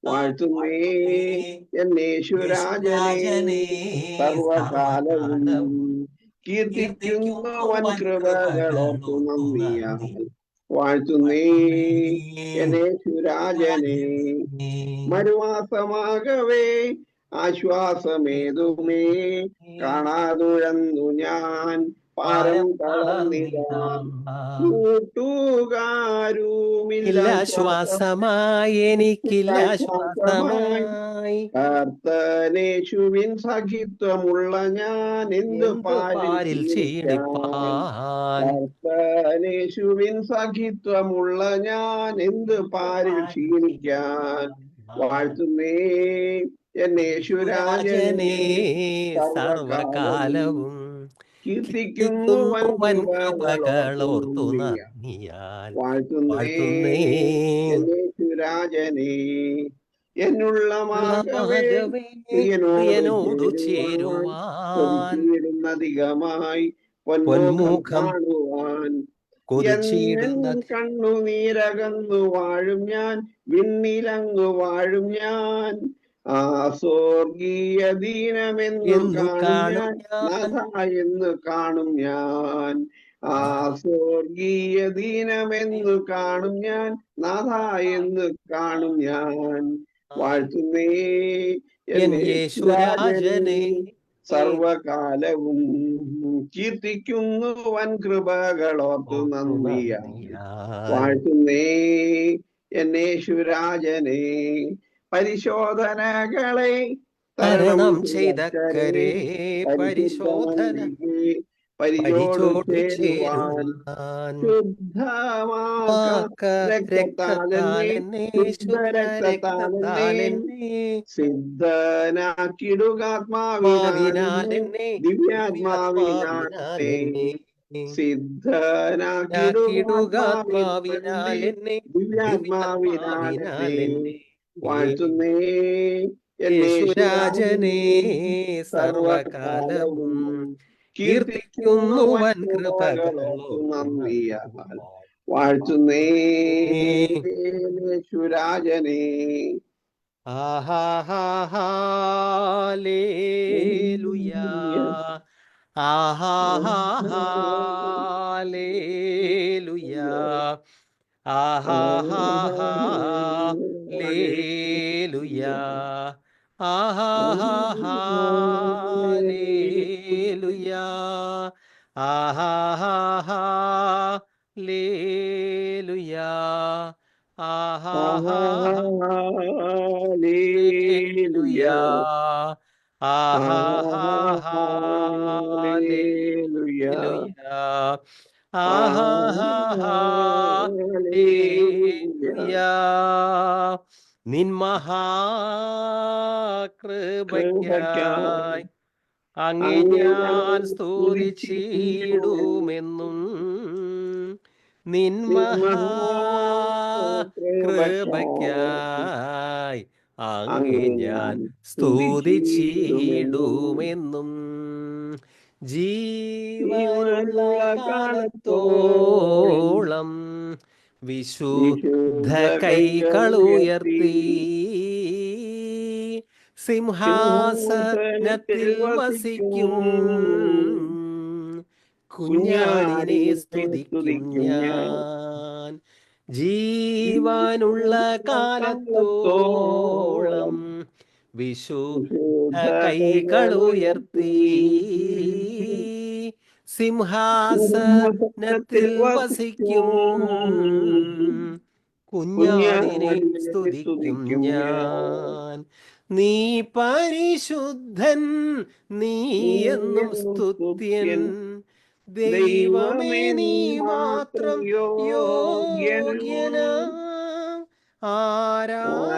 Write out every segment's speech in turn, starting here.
വാഴ്ത്തുന്നേ എന്നേശുരാജനെ സർവകാലവും കീർത്തിക്കുന്നു വൻ കൃപകളോർത്തു നന്ദിയാൽ വാഴ്ത്തുന്നേ എന്നേശുരാജനെ മരുവാസമാകവേ ആശ്വാസമേതുമേ കാണാതുഴന്നു ഞാൻ പാരം തളർന്നിടാം കൂട്ടുകാരുമില്ല ശ്വാസമായി എനിക്കില്ല ശ്വാസമായി കർത്തനേശുവിൻ സഖിത്വമുള്ള ഞാൻ എന്തു പാരിൽ കർത്തനേശുവിൻ സഖിത്വമുള്ള ഞാൻ എന്ത് പാരിൽ ക്ഷീണിക്കാൻ വാഴ്ത്തുന്നേ എന്നേശുരാജനെ സർവകാലവും കീർത്തിക്കുന്നു വൻ കൃപകളോർത്തു നന്ദിയാൽ വാഴ്ത്തുന്നേ എന്നേശുരാജനെ എന്നുള്ള പ്രിയനോടു ചേരുവാൻ പൊന്മുഖം കാണുവാൻ കണ്ണുനീരകന്നു വാഴും ഞാൻ വിണ്ണിലങ്ങു വാഴും ഞാൻ ആ സ്വർഗീയ ദീനമെന്നു കാണും എന്ന് കാണും ഞാൻ ആ സ്വർഗീയ ദീനമെന്നു കാണും ഞാൻ നാഥ എന്ന് കാണും ഞാൻ വാഴ്ത്തുന്നേ എന്നേശുരാജനെ സർവകാലവും കീർത്തിക്കുന്നു വൻ കൃപകളോർത്തു നന്ദിയാൽ വാഴ്ത്തുന്നേ എന്നേശുരാജനെ പരിശോധനകളെ തരണം ചെയ്തക്കരെ പരിശോധന പരിചോടുവാൻ സിദ്ധനാക്കിടുകാത്മാവിനാലെ ദിവ്യാത്മാവിനാലെ ദിവ്യാത്മാവിനാലെ വാഴ്ത്തുന്നേ യേശുരാജനെ സർവകാലവും കീർത്തിക്കുന്നു വൻ കൃപകളോർത്തു നന്ദിയാൽ വാഴ്ത്തുന്നേ യേശുരാജനെ ആഹാഹാലേലുയാ ആഹാഹാലേലുയാ ആഹാഹാലേലുയാ ആഹാഹാലേലുയാ ആഹാഹാലേലുയാ ആഹാഹാലേലുയാ ആഹാഹാലേലുയാ ആഹാഹാലേലുയാ നിൻ മഹാകൃപയ്ക്കായി അങ്ങേ ഞാൻ സ്തുതിച്ചിടുമെന്നും നിൻ മഹാകൃപയ്ക്കായി അങ്ങേ ഞാൻ സ്തുതിച്ചിടുമെന്നും ജീവനുള്ള കാലത്തോളം വിശുദ്ധ കൈകളുയർത്തി സിംഹാസനത്തിൽ വസിക്കും കുഞ്ഞാടിനെ സ്തുതിക്കും ഞാൻ ജീവനുള്ള കാലത്തോളം വിശുദ്ധ കൈകളുയർത്തി സിംഹാസനത്തിൽ വസിക്കും കുഞ്ഞാടിനെ സ്തുതിക്കും ഞാൻ നീ പരിശുദ്ധൻ നീ എന്നും സ്തുത്യൻ ദൈവമേ നീ മാത്രം യോഗ്യനാ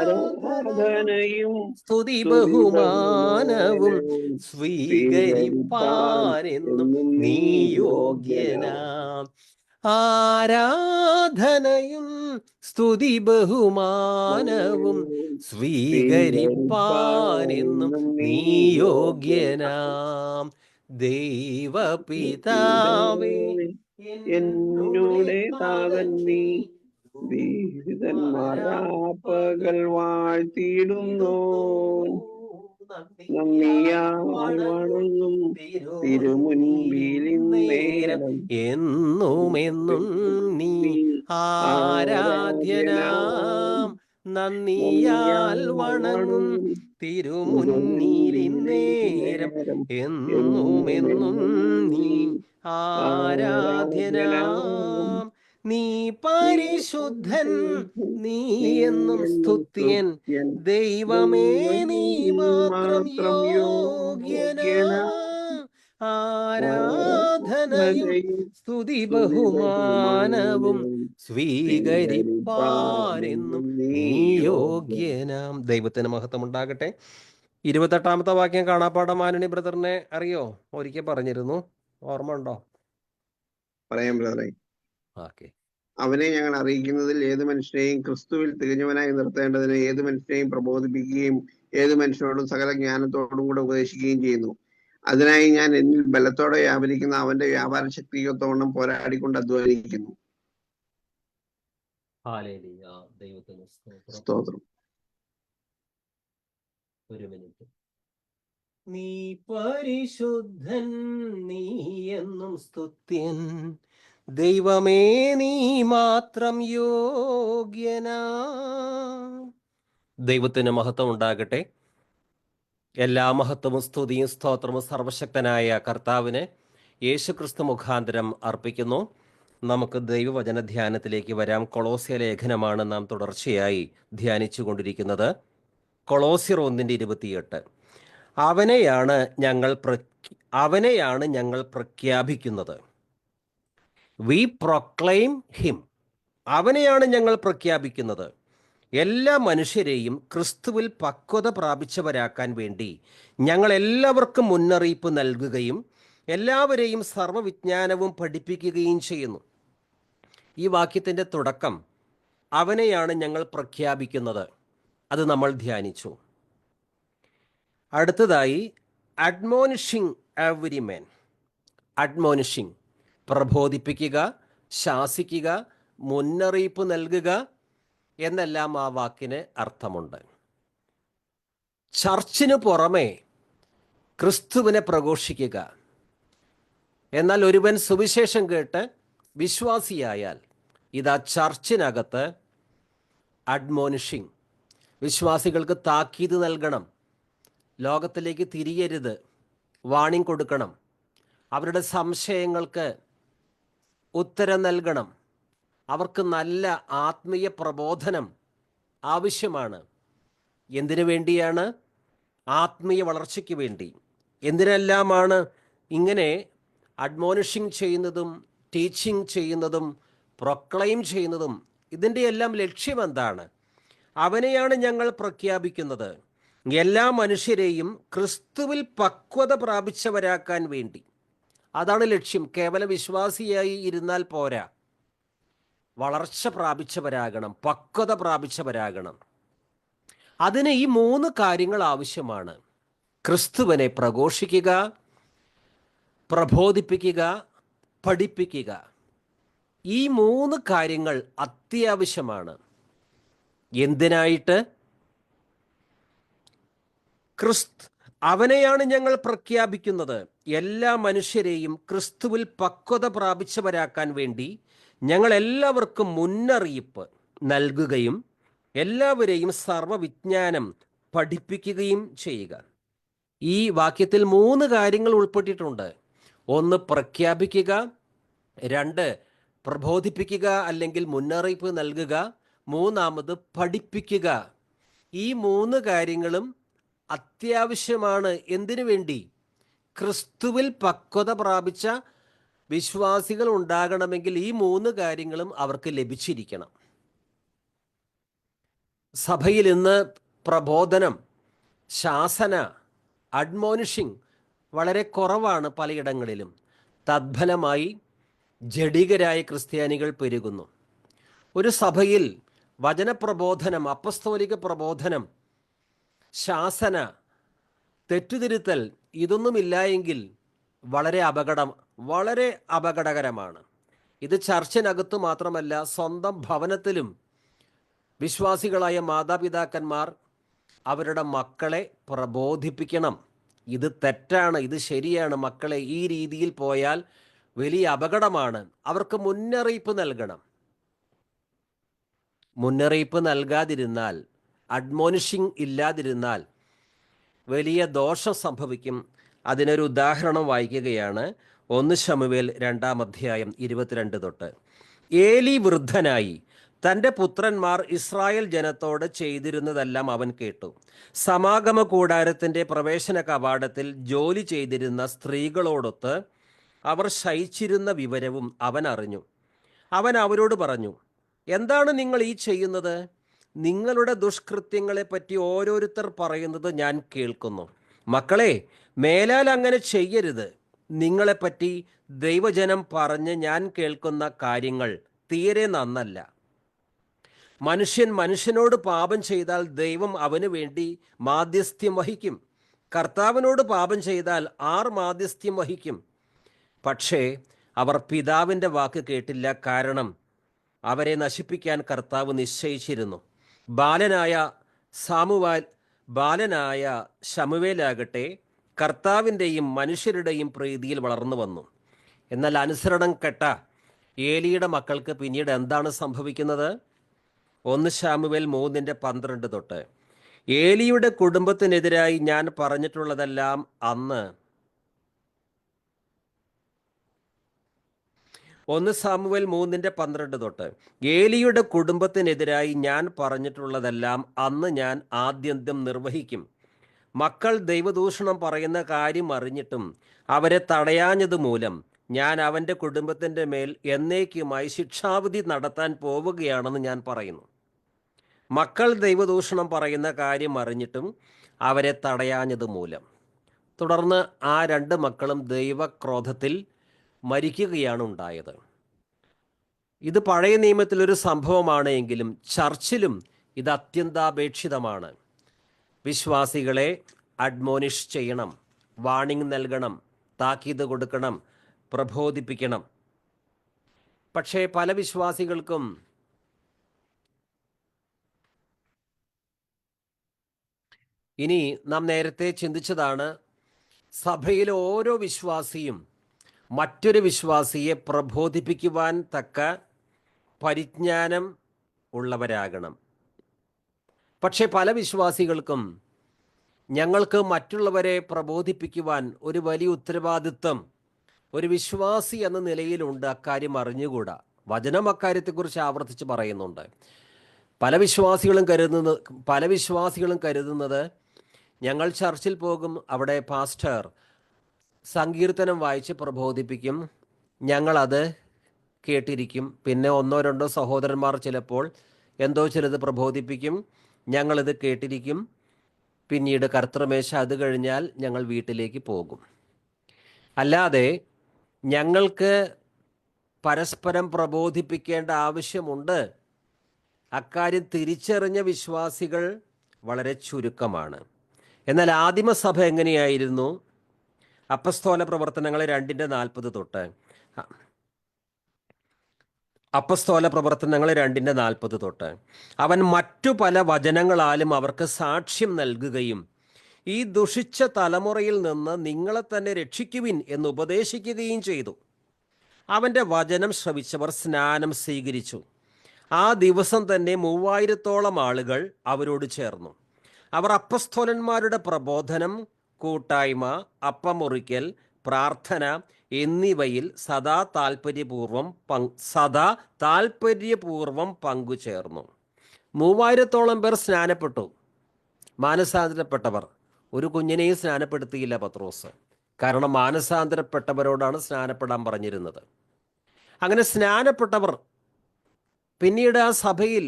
ആരാധനയും സ്തുതി ബഹുമാനവും സ്വീകരിപ്പാനെന്നും നീ യോഗ്യനാം ആരാധനയും സ്തുതി ബഹുമാനവും സ്വീകരിപ്പാനെന്നും നീ യോഗ്യനാം ദൈവപിതാവേ എന്നോടെ താതൻ നീ ദീപിതന്മാരാപ്പകൽ വാഴ്ത്തിയിടുന്നു. നന്ദിയാൽ വണങ്ങും തിരുമുൻപിലിന്നേരം എന്നുമെന്നും നീ ആരാധ്യനാം. നന്ദിയാൽ വണങ്ങും തിരുമുന്നിലിന്നേരം എന്നുമെന്നും നീ ആരാധ്യനാം. നീ പരിശുദ്ധൻ, നീ എന്നും സ്തുത്യൻ. ദൈവമേ നീ മാത്രം യോഗ്യനാം. ആരാധനയും സ്തുതി ബഹുമാനവും സ്വീകരിപ്പാരെന്നും നീ യോഗ്യനാം. ദൈവത്തിന് മഹത്വം ഉണ്ടാകട്ടെ. 28-ാമത്തെ വാക്യം കാണാപ്പാടം മാനുണി ബ്രദറിനെ അറിയോ? ഒരിക്കൽ പറഞ്ഞിരുന്നു, ഓർമ്മ ഉണ്ടോ? പറയാം ബ്രദറെ. ഓക്കെ. അവനെ ഞങ്ങൾ അറിയിക്കുന്നതിൽ ഏത് മനുഷ്യനെയും ക്രിസ്തുവിൽ തികഞ്ഞവനായി നിർത്തേണ്ടതിന് ഏത് മനുഷ്യനെയും പ്രബോധിപ്പിക്കുകയും ഏത് മനുഷ്യനോടും സകല ജ്ഞാനത്തോടും കൂടെ ഉപദേശിക്കുകയും ചെയ്യുന്നു. അതിനായി ഞാൻ എന്നിൽ ബലത്തോടെ വ്യാപരിക്കുന്ന അവന്റെ വ്യാപാര ശക്തിയൊത്തോണം പോരാടിക്കൊണ്ട് അധ്വാനിക്കുന്നു. സ്തോത്രം. ഒരു മിനിറ്റ്. നീ പരിശുദ്ധൻ, നീ എന്നും സ്തുത്യൻ. ദൈവമേ നീ മാത്രം യോഗ്യനാ. ദൈവത്തിന് മഹത്വം ഉണ്ടാകട്ടെ. എല്ലാ മഹത്വവും സ്തുതിയും സ്തോത്രവും സർവശക്തനായ കർത്താവിന് യേശുക്രിസ്തു മുഖാന്തരം അർപ്പിക്കുന്നു. നമുക്ക് ദൈവവചന ധ്യാനത്തിലേക്ക് വരാം. കൊളോസ്യ ലേഖനമാണ് നാം തുടർച്ചയായി ധ്യാനിച്ചു കൊണ്ടിരിക്കുന്നത്. കൊളോസ്യർ 1:28. അവനെയാണ് ഞങ്ങൾ പ്രഖ്യാപിക്കുന്നത്. V proclaim him. അവനെയാണ് ഞങ്ങൾ പ്രഖ്യാപിക്കുന്നത്. എല്ലാ മനുഷ്യരെയും ക്രിസ്തുവിൽ പക്വത പ്രാപിച്ചവരാക്കാൻ വേണ്ടി ഞങ്ങൾ എല്ലാവർക്കും മുന്നറിയിപ്പ് നൽകുകയും എല്ലാവരെയും സർവ്വവിജ്ഞാനവും പഠിപ്പിക്കുകയും ചെയ്യുന്നു. ഈ വാക്യത്തിൻ്റെ തുടക്കം അവനെയാണ് ഞങ്ങൾ പ്രഖ്യാപിക്കുന്നത്. അത് നമ്മൾ ധ്യാനിച്ചു. അടുത്തതായി അഡ്മോണിഷിങ് എവരി മാൻ. അഡ്മോണിഷിങ്, പ്രബോധിപ്പിക്കുക, ശാസിക്കുക, മുന്നറിയിപ്പ് നൽകുക എന്നെല്ലാം ആ വാക്കിന് അർത്ഥമുണ്ട്. ചർച്ചിന് പുറമെ ക്രിസ്തുവിനെ പ്രഘോഷിക്കുക. എന്നാൽ ഒരുവൻ സുവിശേഷം കേട്ട് വിശ്വാസിയായാൽ ഇതാ ചർച്ചിനകത്ത് അഡ്മോണിഷിങ്, വിശ്വാസികൾക്ക് താക്കീത് നൽകണം. ലോകത്തിലേക്ക് തിരിയരുത്, വാണിംഗ് കൊടുക്കണം. അവരുടെ സംശയങ്ങൾക്ക് ഉത്തരം നൽകണം. അവർക്ക് നല്ല ആത്മീയ പ്രബോധനം ആവശ്യമാണ്. എന്തിനു വേണ്ടിയാണ്? ആത്മീയ വളർച്ചയ്ക്ക് വേണ്ടി. എന്തിനെല്ലാമാണ് ഇങ്ങനെ അഡ്മോണിഷിങ് ചെയ്യുന്നതും ടീച്ചിങ് ചെയ്യുന്നതും പ്രൊക്ലെയിം ചെയ്യുന്നതും? ഇതിൻ്റെ എല്ലാം ലക്ഷ്യം എന്താണ്? അവനെയാണ് ഞങ്ങൾ പ്രഖ്യാപിക്കുന്നത്, എല്ലാ മനുഷ്യരെയും ക്രിസ്തുവിൽ പക്വത പ്രാപിച്ചവരാക്കാൻ വേണ്ടി. അതാണ് ലക്ഷ്യം. കേവല വിശ്വാസിയായി ഇരുന്നാൽ പോരാ, വളർച്ച പ്രാപിച്ചവരാകണം, പക്വത പ്രാപിച്ചവരാകണം. അതിന് ഈ 3 കാര്യങ്ങൾ ആവശ്യമാണ്. ക്രിസ്തുവിനെ പ്രഘോഷിക്കുക, പ്രബോധിപ്പിക്കുക, പഠിപ്പിക്കുക. ഈ 3 കാര്യങ്ങൾ അത്യാവശ്യമാണ്. എന്തിനായിട്ട്? അവനെയാണ് ഞങ്ങൾ പ്രഖ്യാപിക്കുന്നത്, എല്ലാ മനുഷ്യരെയും ക്രിസ്തുവിൽ പക്വത പ്രാപിച്ചവരാക്കാൻ വേണ്ടി ഞങ്ങൾ എല്ലാവർക്കും മുന്നറിയിപ്പ് നൽകുകയും എല്ലാവരെയും സർവ്വവിജ്ഞാനം പഠിപ്പിക്കുകയും ചെയ്യുക. ഈ വാക്യത്തിൽ 3 കാര്യങ്ങൾ ഉൾപ്പെട്ടിട്ടുണ്ട്. 1 പ്രഖ്യാപിക്കുക, 2 പ്രബോധിപ്പിക്കുക അല്ലെങ്കിൽ മുന്നറിയിപ്പ് നൽകുക, 3 പഠിപ്പിക്കുക. ഈ 3 കാര്യങ്ങളും അത്യാവശ്യമാണ്. എന്തിനു വേണ്ടി? ക്രിസ്തുവിൽ പക്വത പ്രാപിച്ച വിശ്വാസികൾ ഉണ്ടാകണമെങ്കിൽ ഈ 3 കാര്യങ്ങളും അവർക്ക് ലഭിച്ചിരിക്കണം. സഭയിൽ ഇന്ന് പ്രബോധനം, ശാസന, അഡ്മോണിഷിങ് വളരെ കുറവാണ് പലയിടങ്ങളിലും. തദ്ഫലമായി ജഡികരായ ക്രിസ്ത്യാനികൾ പെരുകുന്നു. ഒരു സഭയിൽ വചനപ്രബോധനം, അപ്പസ്തോലിക പ്രബോധനം, ശാസന, തെറ്റുതിരുത്തൽ ഇതൊന്നുമില്ല എങ്കിൽ വളരെ അപകടകരമാണ്. ഇത് ചർച്ചിനകത്ത് മാത്രമല്ല, സ്വന്തം ഭവനത്തിലും വിശ്വാസികളായ മാതാപിതാക്കന്മാർ അവരുടെ മക്കളെ പ്രബോധിപ്പിക്കണം. ഇത് തെറ്റാണ്, ഇത് ശരിയാണ്, മക്കളെ ഈ രീതിയിൽ പോയാൽ വലിയ അപകടമാണ്. അവർക്ക് മുന്നറിയിപ്പ് നൽകണം. മുന്നറിയിപ്പ് നൽകാതിരുന്നാൽ, അഡ്മോണിഷിംഗ് ഇല്ലാതിരുന്നാൽ വലിയ ദോഷം സംഭവിക്കും. അതിനൊരു ഉദാഹരണം വായിക്കുകയാണ്. 1 ശമൂവേൽ 2-ാം അധ്യായം 22 തൊട്ട്. ഏലി വൃദ്ധനായി. തൻ്റെ പുത്രന്മാർ ഇസ്രായേൽ ജനത്തോട് ചെയ്തിരുന്നതെല്ലാം അവൻ കേട്ടു. സമാഗമ കൂടാരത്തിൻ്റെ പ്രവേശന കവാടത്തിൽ ജോലി ചെയ്തിരുന്ന സ്ത്രീകളോടൊത്ത് അവർ ശയിച്ചിരുന്ന വിവരവും അവൻ അറിഞ്ഞു. അവൻ അവരോട് പറഞ്ഞു, എന്താണ് നിങ്ങൾ ഈ ചെയ്യുന്നത്? നിങ്ങളുടെ ദുഷ്കൃത്യങ്ങളെപ്പറ്റി ഓരോരുത്തർ പറയുന്നത് ഞാൻ കേൾക്കുന്നു. മക്കളെ, മേലാൽ അങ്ങനെ ചെയ്യരുത്. നിങ്ങളെപ്പറ്റി ദൈവജനം പറഞ്ഞ് ഞാൻ കേൾക്കുന്ന കാര്യങ്ങൾ തീരെ നന്നല്ല. മനുഷ്യൻ മനുഷ്യനോട് പാപം ചെയ്താൽ ദൈവം അവന് വേണ്ടി മാധ്യസ്ഥ്യം വഹിക്കും. കർത്താവിനോട് പാപം ചെയ്താൽ ആർ മാധ്യസ്ഥ്യം വഹിക്കും? പക്ഷേ അവർ പിതാവിൻ്റെ വാക്ക് കേട്ടില്ല. കാരണം അവരെ നശിപ്പിക്കാൻ കർത്താവ് നിശ്ചയിച്ചിരുന്നു. ബാലനായ ശമൂവേലാകട്ടെ കർത്താവിൻ്റെയും മനുഷ്യരുടെയും പ്രീതിയിൽ വളർന്നു വന്നു. എന്നാൽ അനുസരണം കെട്ട ഏലിയുടെ മക്കൾക്ക് പിന്നീട് എന്താണ് സംഭവിക്കുന്നത്? 1 ശമൂവേൽ 3:12 തൊട്ട്. ഏലിയുടെ കുടുംബത്തിനെതിരായി ഞാൻ പറഞ്ഞിട്ടുള്ളതെല്ലാം അന്ന് 1 ശമൂവേൽ 3:12 തൊട്ട്. ഏലിയുടെ കുടുംബത്തിനെതിരായി ഞാൻ പറഞ്ഞിട്ടുള്ളതെല്ലാം അന്ന് ഞാൻ ആദ്യന്ത്യം നിർവഹിക്കും. മക്കൾ ദൈവദൂഷണം പറയുന്ന കാര്യം അറിഞ്ഞിട്ടും അവരെ തടയാഞ്ഞത് മൂലം ഞാൻ അവൻ്റെ കുടുംബത്തിൻ്റെ മേൽ എന്നേക്കുമായി ശിക്ഷാവിധി നടത്താൻ പോവുകയാണെന്ന് ഞാൻ പറയുന്നു. മക്കൾ ദൈവദൂഷണം പറയുന്ന കാര്യം അറിഞ്ഞിട്ടും അവരെ തടയാഞ്ഞത് മൂലം. തുടർന്ന് ആ 2 മക്കളും ദൈവക്രോധത്തിൽ മരിക്കുകയാണ് ഉണ്ടായത്. ഇത് പഴയ നിയമത്തിലൊരു സംഭവമാണ് എങ്കിലും ചർച്ചിലും ഇത് അത്യന്താപേക്ഷിതമാണ്. വിശ്വാസികളെ അഡ്മോണിഷ് ചെയ്യണം, വാണിംഗ് നൽകണം, താക്കീത് കൊടുക്കണം, പ്രബോധിപ്പിക്കണം. പക്ഷേ പല വിശ്വാസികൾക്കും ഇനി നാം നേരത്തെ ചിന്തിച്ചതാണ്, സഭയിലെ ഓരോ വിശ്വാസിയും മറ്റൊരു വിശ്വാസിയെ പ്രബോധിപ്പിക്കുവാൻ തക്ക പരിജ്ഞാനം ഉള്ളവരാകണം. പക്ഷേ പല വിശ്വാസികൾക്കും ഞങ്ങൾക്ക് മറ്റുള്ളവരെ പ്രബോധിപ്പിക്കുവാൻ ഒരു വലിയ ഉത്തരവാദിത്വം ഒരു വിശ്വാസി എന്ന നിലയിലുണ്ട്. അക്കാര്യം അറിഞ്ഞുകൂടാ. വചനം അക്കാര്യത്തെക്കുറിച്ച് ആവർത്തിച്ച് പറയുന്നുണ്ട്. പല വിശ്വാസികളും കരുതുന്നത് ഞങ്ങൾ ചർച്ചിൽ പോകും, അവിടെ പാസ്റ്റർ സങ്കീർത്തനം വായിച്ച് പ്രബോധിപ്പിക്കും, ഞങ്ങളത് കേട്ടിരിക്കും. പിന്നെ 1-2 സഹോദരന്മാർ ചിലപ്പോൾ എന്തോ ചിലത് പ്രബോധിപ്പിക്കും, ഞങ്ങളിത് കേട്ടിരിക്കും. പിന്നീട് കർത്തൃമേശ, അത് കഴിഞ്ഞാൽ ഞങ്ങൾ വീട്ടിലേക്ക് പോകും. അല്ലാതെ ഞങ്ങൾക്ക് പരസ്പരം പ്രബോധിപ്പിക്കേണ്ട ആവശ്യമുണ്ട്, അക്കാര്യം തിരിച്ചറിഞ്ഞ വിശ്വാസികൾ വളരെ ചുരുക്കമാണ്. എന്നാൽ ആദിമസഭ എങ്ങനെയായിരുന്നു? അപ്പസ്തോല പ്രവർത്തനങ്ങൾ 2:40 തൊട്ട്. അപ്പസ്തോല പ്രവർത്തനങ്ങൾ 2:40 തൊട്ട്. അവൻ മറ്റു പല വചനങ്ങളാലും അവർക്ക് സാക്ഷ്യം നൽകുകയും ഈ ദുഷിച്ച തലമുറയിൽ നിന്ന് നിങ്ങളെ തന്നെ രക്ഷിക്കുവിൻ എന്ന് ഉപദേശിക്കുകയും ചെയ്തു. അവൻ്റെ വചനം ശ്രവിച്ചവർ സ്നാനം സ്വീകരിച്ചു. ആ ദിവസം തന്നെ 3000-ഓളം ആളുകൾ അവരോട് ചേർന്നു. അവർ അപ്പസ്തോലന്മാരുടെ പ്രബോധനം, കൂട്ടായ്മ, അപ്പം മുറിക്കൽ, പ്രാർത്ഥന എന്നിവയിൽ സദാ താൽപര്യപൂർവം പങ്കുചേർന്നു. 3000-ഓളം പേർ സ്നാനപ്പെട്ടു, മാനസാന്തരപ്പെട്ടവർ. ഒരു കുഞ്ഞിനെയും സ്നാനപ്പെടുത്തിയില്ല പത്രോസ്. കാരണം മാനസാന്തരപ്പെട്ടവരോടാണ് സ്നാനപ്പെടാൻ പറഞ്ഞിരുന്നത്. അങ്ങനെ സ്നാനപ്പെട്ടവർ പിന്നീട് ആ സഭയിൽ,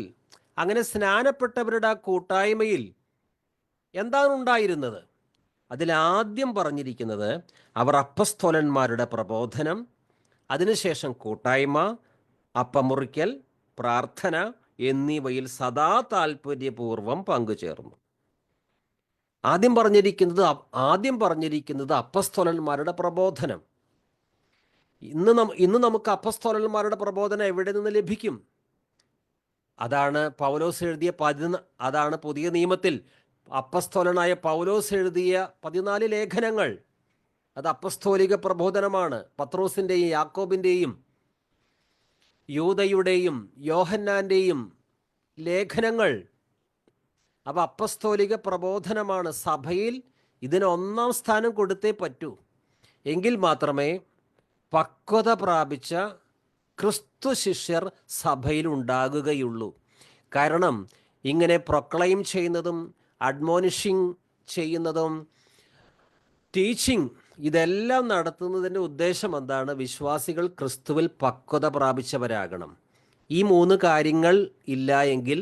അങ്ങനെ സ്നാനപ്പെട്ടവരുടെ ആ കൂട്ടായ്മയിൽ എന്താണ് ഉണ്ടായിരുന്നത്? അതിലാദ്യം പറഞ്ഞിരിക്കുന്നത് അവർ അപ്പസ്തോലന്മാരുടെ പ്രബോധനം, അതിനുശേഷം കൂട്ടായ്മ, അപ്പമുറിക്കൽ, പ്രാർത്ഥന എന്നിവയിൽ സദാ താൽപര്യപൂർവം പങ്കുചേർന്നു. ആദ്യം പറഞ്ഞിരിക്കുന്നത് അപ്പസ്തോലന്മാരുടെ പ്രബോധനം. ഇന്ന് നമുക്ക് അപ്പസ്തോലന്മാരുടെ പ്രബോധനം എവിടെ നിന്ന് ലഭിക്കും? അതാണ് പൗലോസ് എഴുതിയ അതാണ് പുതിയ നിയമത്തിൽ അപ്പസ്തോലനായ പൗലോസ് എഴുതിയ 14 ലേഖനങ്ങൾ. അത് അപ്പസ്തോലിക പ്രബോധനമാണ്. പത്രോസിൻ്റെയും യാക്കോബിൻ്റെയും യൂദയുടെയും യോഹന്നാൻ്റെയും ലേഖനങ്ങൾ. അപ്പോൾ അപ്പസ്തോലിക പ്രബോധനമാണ്. സഭയിൽ ഇതിന് 1-ാം സ്ഥാനം കൊടുത്തേ പറ്റൂ. എങ്കിൽ മാത്രമേ പക്വത പ്രാപിച്ച ക്രിസ്തു ശിഷ്യർ സഭയിൽ ഉണ്ടാകുകയുള്ളൂ. കാരണം ഇങ്ങനെ പ്രൊക്ലൈം ചെയ്യുന്നതും അഡ്മോണിഷിങ് ചെയ്യുന്നതും ടീച്ചിങ് ഇതെല്ലാം നടത്തുന്നതിൻ്റെ ഉദ്ദേശം എന്താണ്? വിശ്വാസികൾ ക്രിസ്തുവിൽ പക്വത പ്രാപിച്ചവരാകണം. ഈ 3 കാര്യങ്ങൾ ഇല്ല എങ്കിൽ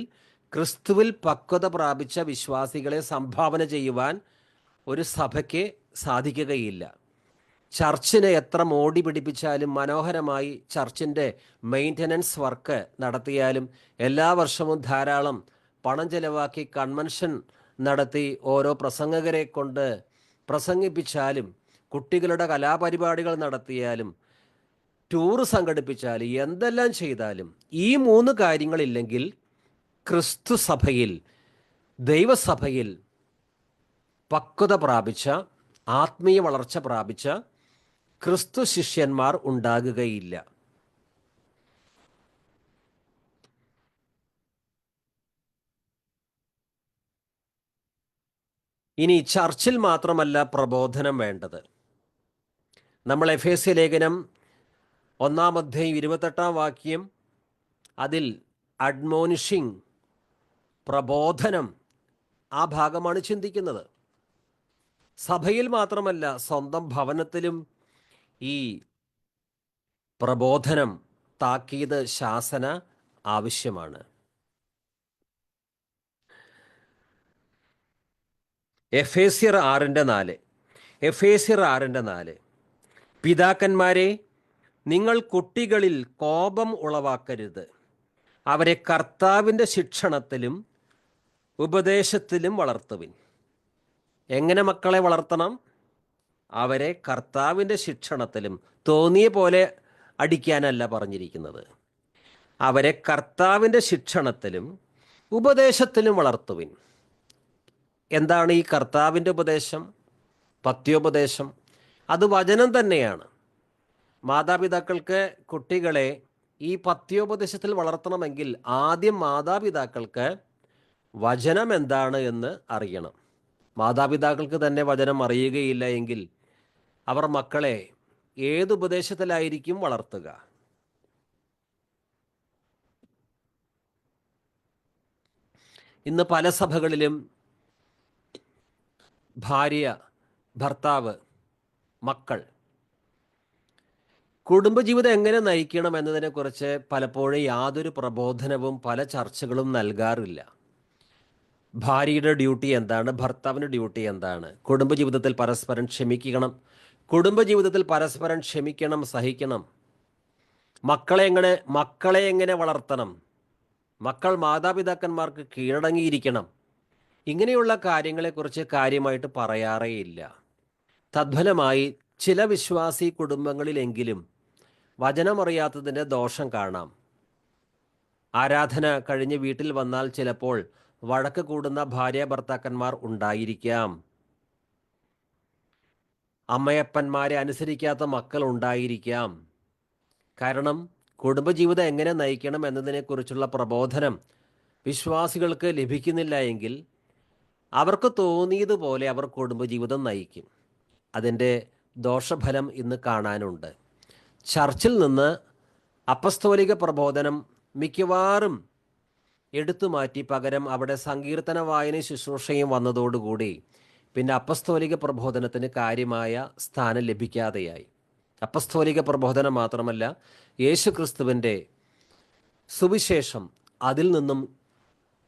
ക്രിസ്തുവിൽ പക്വത പ്രാപിച്ച വിശ്വാസികളെ സംഭാവന ചെയ്യുവാൻ ഒരു സഭയ്ക്ക് സാധിക്കുകയില്ല. ചർച്ചിനെ എത്ര മോടി പിടിപ്പിച്ചാലും, മനോഹരമായി ചർച്ചിൻ്റെ മെയിൻ്റനൻസ് വർക്ക് നടത്തിയാലും, എല്ലാ വർഷവും ധാരാളം പണം ചെലവാക്കി കൺവെൻഷൻ നടത്തി ഓരോ പ്രസംഗകരെ കൊണ്ട് പ്രസംഗിപ്പിച്ചാലും, കുട്ടികളുടെ കലാപരിപാടികൾ നടത്തിയാലും, ടൂറ് സംഘടിപ്പിച്ചാലും, എന്തെല്ലാം ചെയ്താലും ഈ 3 കാര്യങ്ങളില്ലെങ്കിൽ ക്രിസ്തു സഭയിൽ, ദൈവസഭയിൽ പക്വത പ്രാപിച്ച, ആത്മീയ വളർച്ച പ്രാപിച്ച ക്രിസ്തു ശിഷ്യന്മാർ ഉണ്ടാകുകയില്ല. ഇനി ചർച്ചിൽ മാത്രമല്ല പ്രബോധനം വേണ്ടത്. നമ്മൾ എഫേസ്യ ലേഖനം 1-ാം അധ്യായം 28-ാം വാക്യം, അതിൽ അഡ്മോണിഷിങ്, പ്രബോധനം, ആ ഭാഗമാണ് ചിന്തിക്കുന്നത്. സഭയിൽ മാത്രമല്ല, സ്വന്തം ഭവനത്തിലും ഈ പ്രബോധനം, താക്കീത്, ശാസന ആവശ്യമാണ്. എഫേസ്യർ 6:4 പിതാക്കന്മാരെ, നിങ്ങൾ കുട്ടികളിൽ കോപം ഉളവാക്കരുത്, അവരെ കർത്താവിൻ്റെ ശിക്ഷണത്തിലും ഉപദേശത്തിലും വളർത്തുവിൻ. എങ്ങനെ മക്കളെ വളർത്തണം? അവരെ കർത്താവിൻ്റെ ശിക്ഷണത്തിലും, തോന്നിയ പോലെ അടിക്കാനല്ല പറഞ്ഞിരിക്കുന്നത്. അവരെ കർത്താവിൻ്റെ ശിക്ഷണത്തിലും ഉപദേശത്തിലും വളർത്തുവിൻ. എന്താണ് ഈ കർത്താവിൻ്റെ ഉപദേശം? പത്യോപദേശം. അത് വചനം തന്നെയാണ്. മാതാപിതാക്കൾക്ക് കുട്ടികളെ ഈ പത്യോപദേശത്തിൽ വളർത്തണമെങ്കിൽ ആദ്യം മാതാപിതാക്കൾക്ക് വചനം എന്താണ് എന്ന് അറിയണം. മാതാപിതാക്കൾക്ക് തന്നെ വചനം അറിയുകയില്ല എങ്കിൽ അവർ മക്കളെ ഏതുപദേശത്തിലായിരിക്കും വളർത്തുക? ഇന്ന് പല സഭകളിലും ഭാര്യ, ഭർത്താവ്, മക്കൾ കുടുംബജീവിതം എങ്ങനെ നയിക്കണം എന്നതിനെക്കുറിച്ച് പലപ്പോഴും യാതൊരു പ്രബോധനവും പല ചർച്ചകളും നൽകാറില്ല. ഭാര്യയുടെ ഡ്യൂട്ടി എന്താണ്? ഭർത്താവിൻ്റെ ഡ്യൂട്ടി എന്താണ്? കുടുംബജീവിതത്തിൽ പരസ്പരം ക്ഷമിക്കണം, കുടുംബജീവിതത്തിൽ പരസ്പരം ക്ഷമിക്കണം, സഹിക്കണം. മക്കളെ എങ്ങനെ വളർത്തണം? മക്കൾ മാതാപിതാക്കന്മാർക്ക് കീഴടങ്ങിയിരിക്കണം. ഇങ്ങനെയുള്ള കാര്യങ്ങളെക്കുറിച്ച് കാര്യമായിട്ട് പറയാറേയില്ല. തദ്ഫലമായി ചില വിശ്വാസി കുടുംബങ്ങളിലെങ്കിലും വചനമറിയാത്തതിൻ്റെ ദോഷം കാണാം. ആരാധന കഴിഞ്ഞ് വീട്ടിൽ വന്നാൽ ചിലപ്പോൾ വഴക്ക് കൂടുന്ന ഭാര്യ ഭർത്താക്കന്മാർ ഉണ്ടായിരിക്കാം. അമ്മയപ്പന്മാരെ അനുസരിക്കാത്ത മക്കൾ ഉണ്ടായിരിക്കാം. കാരണം കുടുംബജീവിതം എങ്ങനെ നയിക്കണം എന്നതിനെക്കുറിച്ചുള്ള പ്രബോധനം വിശ്വാസികൾക്ക് ലഭിക്കുന്നില്ല എങ്കിൽ അവർക്ക് തോന്നിയതുപോലെ അവർ കുടുംബജീവിതം നയിക്കും. അതിൻ്റെ ദോഷഫലം ഇന്ന് കാണാനുണ്ട്. ചർച്ചിൽ നിന്ന് അപ്പസ്തോലിക പ്രബോധനം മിക്കവാറും എടുത്തുമാറ്റി പകരം അവിടെ സങ്കീർത്തന വായന ശുശ്രൂഷയും വന്നതോടുകൂടി പിന്നെ അപ്പസ്തോലിക പ്രബോധനത്തിന് കാര്യമായ സ്ഥാനം ലഭിക്കാതെയായി. അപ്പസ്തോലിക പ്രബോധനം മാത്രമല്ല, യേശുക്രിസ്തുവിൻ്റെ സുവിശേഷം അതിൽ നിന്നും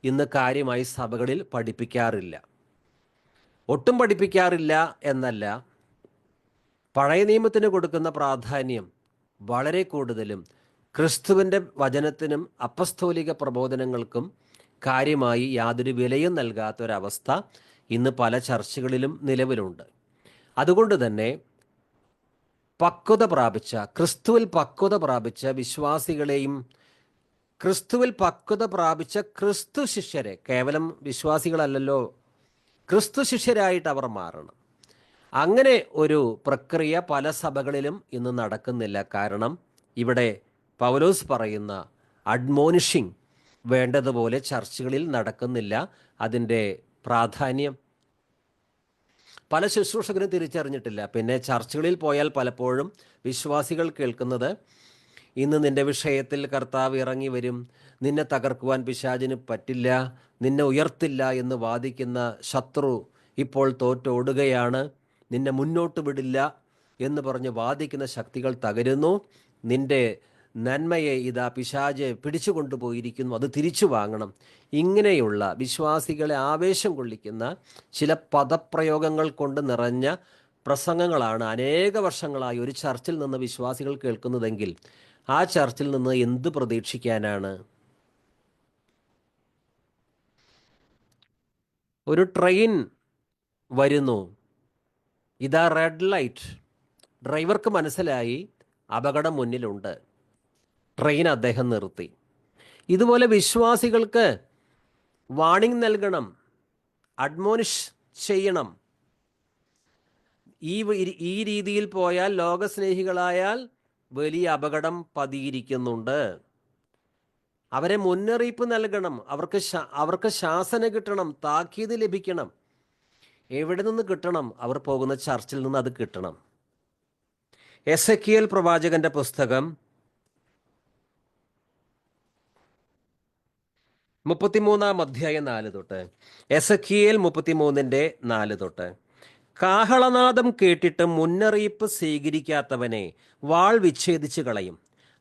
ഇന്ന് കാര്യമായി സഭകളിൽ പഠിപ്പിക്കാറില്ല. ഒട്ടും പഠിപ്പിക്കാറില്ല എന്നല്ല, പഴയ നിയമത്തിന് കൊടുക്കുന്ന പ്രാധാന്യം വളരെ കൂടുതലും ക്രിസ്തുവിൻ്റെ വചനത്തിനും അപ്പസ്തോലിക പ്രബോധനങ്ങൾക്കും കാര്യമായി യാതൊരു വിലയും നൽകാത്തൊരവസ്ഥ ഇന്ന് പല ചർച്ചകളിലും നിലവിലുണ്ട്. അതുകൊണ്ട് തന്നെ പക്വത പ്രാപിച്ച, ക്രിസ്തുവിൽ പക്വത പ്രാപിച്ച വിശ്വാസികളെയും ക്രിസ്തുവിൽ പക്വത പ്രാപിച്ച ക്രിസ്തു ശിഷ്യരെ, കേവലം വിശ്വാസികളല്ലല്ലോ, ക്രിസ്തു ശിഷ്യരായിട്ട് അവർ മാറണം. അങ്ങനെ ഒരു പ്രക്രിയ പല സഭകളിലും ഇന്ന് നടക്കുന്നില്ല. കാരണം ഇവിടെ പൗലോസ് പറയുന്ന അഡ്മോണിഷിങ് വേണ്ടതുപോലെ ചർച്ചുകളിൽ നടക്കുന്നില്ല. അതിൻ്റെ പ്രാധാന്യം പല ശുശ്രൂഷകരും തിരിച്ചറിഞ്ഞിട്ടില്ല. പിന്നെ ചർച്ചുകളിൽ പോയാൽ പലപ്പോഴും വിശ്വാസികൾ കേൾക്കുന്നത്, ഇന്ന് നിൻ്റെ വിഷയത്തിൽ കർത്താവ് ഇറങ്ങി വരും, നിന്നെ തകർക്കുവാൻ പിശാചിന് പറ്റില്ല, നിന്നെ ഉയർത്തില്ല എന്ന് വാദിക്കുന്ന ശത്രു ഇപ്പോൾ തോറ്റോടുകയാണ്, നിന്നെ മുന്നോട്ട് വിടില്ല എന്ന് പറഞ്ഞ് വാദിക്കുന്ന ശക്തികൾ തകരുന്നു, നിൻ്റെ നന്മയെ ഇതാ പിശാച് പിടിച്ചു കൊണ്ടുപോയിരിക്കുന്നു, അത് തിരിച്ചു വാങ്ങണം. ഇങ്ങനെയുള്ള വിശ്വാസികളെ ആവേശം കൊള്ളിക്കുന്ന ചില പദപ്രയോഗങ്ങൾ കൊണ്ട് നിറഞ്ഞ പ്രസംഗങ്ങളാണ് അനേക വർഷങ്ങളായി ഒരു ചർച്ചിൽ നിന്ന് വിശ്വാസികൾ കേൾക്കുന്നതെങ്കിൽ ആ ചർച്ചിൽ നിന്ന് എന്ത് പ്രതീക്ഷിക്കാനാണ്? ഒരു ട്രെയിൻ വരുന്നു, ഇതാ റെഡ് ലൈറ്റ്, ഡ്രൈവർക്ക് മനസ്സിലായി അപകടം മുന്നിലുണ്ട്, ട്രെയിൻ അദ്ദേഹം നിർത്തി. ഇതുപോലെ വിശ്വാസികൾക്ക് വാണിംഗ് നൽകണം, അഡ്മോണിഷ് ചെയ്യണം. ഈ രീതിയിൽ പോയാൽ, ലോകസ്നേഹികളായാൽ വലിയ അപകടം പതിയിരിക്കുന്നുണ്ട്. അവരെ മുന്നറിയിപ്പ് നൽകണം, അവർക്ക് ശാസന കിട്ടണം, താക്കീത് ലഭിക്കണം. എവിടെ നിന്ന് കിട്ടണം? അവർ പോകുന്ന ചർച്ചിൽ നിന്ന് അത് കിട്ടണം. എസെക്കിയേൽ പ്രവാചകന്റെ പുസ്തകം 33 അധ്യായം 4 തൊട്ട്, എസെക്കിയേൽ 33:4 തൊട്ട്, കാഹളനാദം കേട്ടിട്ട് മുന്നറിയിപ്പ് സ്വീകരിക്കാത്തവനെ വാൾ വിച്ഛേദിച്ച് കളയും,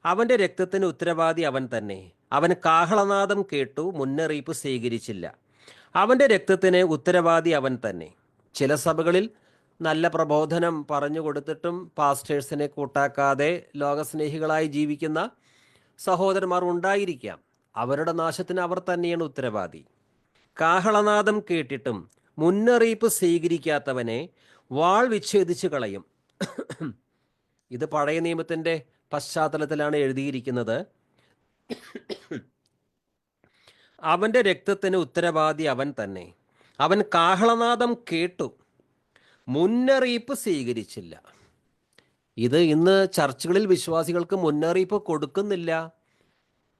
അവൻ്റെ രക്തത്തിന് ഉത്തരവാദി അവൻ തന്നെ. അവൻ കാഹളനാദം കേട്ടു, മുന്നറിയിപ്പ് സ്വീകരിച്ചില്ല, അവൻ്റെ രക്തത്തിന് ഉത്തരവാദി അവൻ തന്നെ. ചില സഭകളിൽ നല്ല പ്രബോധനം പറഞ്ഞു കൊടുത്തിട്ടും പാസ്റ്റേഴ്സിനെ കൂട്ടാക്കാതെ ലോകസ്നേഹികളായി ജീവിക്കുന്ന സഹോദരന്മാർ ഉണ്ടായിരിക്കാം. അവരുടെ നാശത്തിന് അവർ തന്നെയാണ് ഉത്തരവാദി. കാഹളനാദം കേട്ടിട്ടും മുന്നറിയിപ്പ് സ്വീകരിക്കാത്തവനെ വാൾ വിച്ഛേദിച്ച് കളയും. ഇത് പഴയ നിയമത്തിൻ്റെ പശ്ചാത്തലത്തിലാണ് എഴുതിയിരിക്കുന്നത്. അവൻ്റെ രക്തത്തിന് ഉത്തരവാദി അവൻ തന്നെ. അവൻ കാഹളനാദം കേട്ടു, മുന്നറിയിപ്പ് സ്വീകരിച്ചില്ല. ഇത് ഇന്ന് ചർച്ചുകളിൽ വിശ്വാസികൾക്ക് മുന്നറിയിപ്പ് കൊടുക്കുന്നില്ല,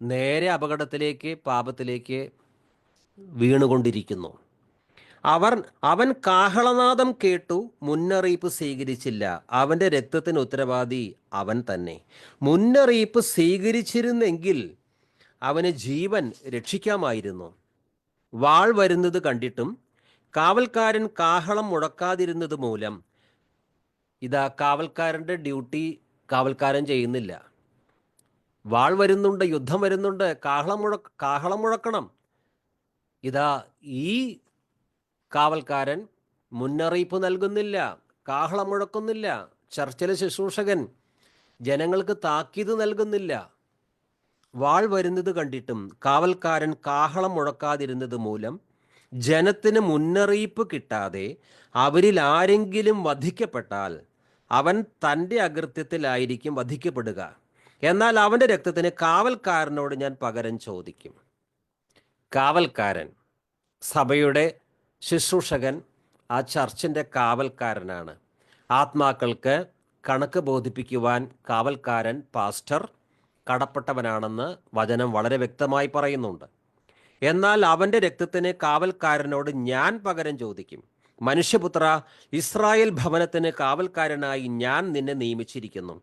നേരെ അപകടത്തിലേക്ക്, പാപത്തിലേക്ക് വീണുകൊണ്ടിരിക്കുന്നു. അവൻ കാഹളനാദം കേട്ടു, മുന്നറിയിപ്പ് സ്വീകരിച്ചില്ല, അവൻ്റെ രക്തത്തിന് ഉത്തരവാദി അവൻ തന്നെ. മുന്നറിയിപ്പ് സ്വീകരിച്ചിരുന്നെങ്കിൽ അവന് ജീവൻ രക്ഷിക്കാമായിരുന്നു. വാൾ വരുന്നത് കണ്ടിട്ടും കാവൽക്കാരൻ കാഹളം മുഴക്കാതിരുന്നത് മൂലം ഇതാ കാവൽക്കാരൻ്റെ ഡ്യൂട്ടി കാവൽക്കാരൻ ചെയ്യുന്നില്ല. വാൾ വരുന്നുണ്ട്, യുദ്ധം വരുന്നുണ്ട്, കാഹളം മുഴക്കണം. ഇതാ ഈ കാവൽക്കാരൻ മുന്നറിയിപ്പ് നൽകുന്നില്ല, കാഹളം മുഴക്കുന്നില്ല. ചർച്ചിലെ ശുശ്രൂഷകൻ ജനങ്ങൾക്ക് താക്കീത് നൽകുന്നില്ല. വാൾ വരുന്നത് കണ്ടിട്ടും കാവൽക്കാരൻ കാഹളം മുഴക്കാതിരുന്നത് മൂലം ജനത്തിന് മുന്നറിയിപ്പ് കിട്ടാതെ അവരിൽ ആരെങ്കിലും വധിക്കപ്പെട്ടാൽ അവൻ തൻ്റെ അകൃത്യത്തിലായിരിക്കും വധിക്കപ്പെടുക. എന്നാൽ അവൻ്റെ രക്തത്തിന് കാവൽക്കാരനോട് ഞാൻ പകരം ചോദിക്കും. കാവൽക്കാരൻ, സഭയുടെ ശുശ്രൂഷകൻ, ആ ചർച്ചിൻ്റെ കാവൽക്കാരനാണ്. ആത്മാക്കൾക്ക് കണക്ക് ബോധിപ്പിക്കുവാൻ കാവൽക്കാരൻ, പാസ്റ്റർ കടപ്പെട്ടവനാണെന്ന് വചനം വളരെ വ്യക്തമായി പറയുന്നുണ്ട്. എന്നാൽ അവൻ്റെ രക്തത്തിന് കാവൽക്കാരനോട് ഞാൻ പകരം ചോദിക്കും. മനുഷ്യപുത്ര, ഇസ്രായേൽ ഭവനത്തിന് കാവൽക്കാരനായി ഞാൻ നിന്നെ നിയമിച്ചിരിക്കുന്നു.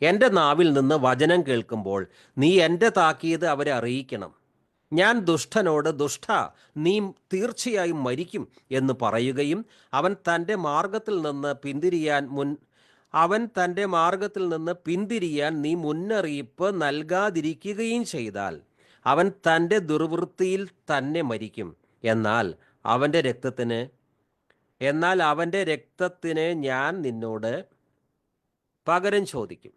എൻ്റെ നാവിൽ നിന്ന് വചനം കേൾക്കുമ്പോൾ നീ എൻ്റെ താക്കീത് അവരെ അറിയിക്കണം. ഞാൻ ദുഷ്ടനോട്, ദുഷ്ട, നീ തീർച്ചയായും മരിക്കും എന്ന് പറയുകയും അവൻ തൻ്റെ മാർഗത്തിൽ നിന്ന് പിന്തിരിയാൻ നീ മുന്നറിയിപ്പ് നൽകാതിരിക്കുകയും ചെയ്താൽ അവൻ തൻ്റെ ദുർവൃത്തിയിൽ തന്നെ മരിക്കും. എന്നാൽ അവൻ്റെ രക്തത്തിന് ഞാൻ നിന്നോട് പകരം ചോദിക്കും.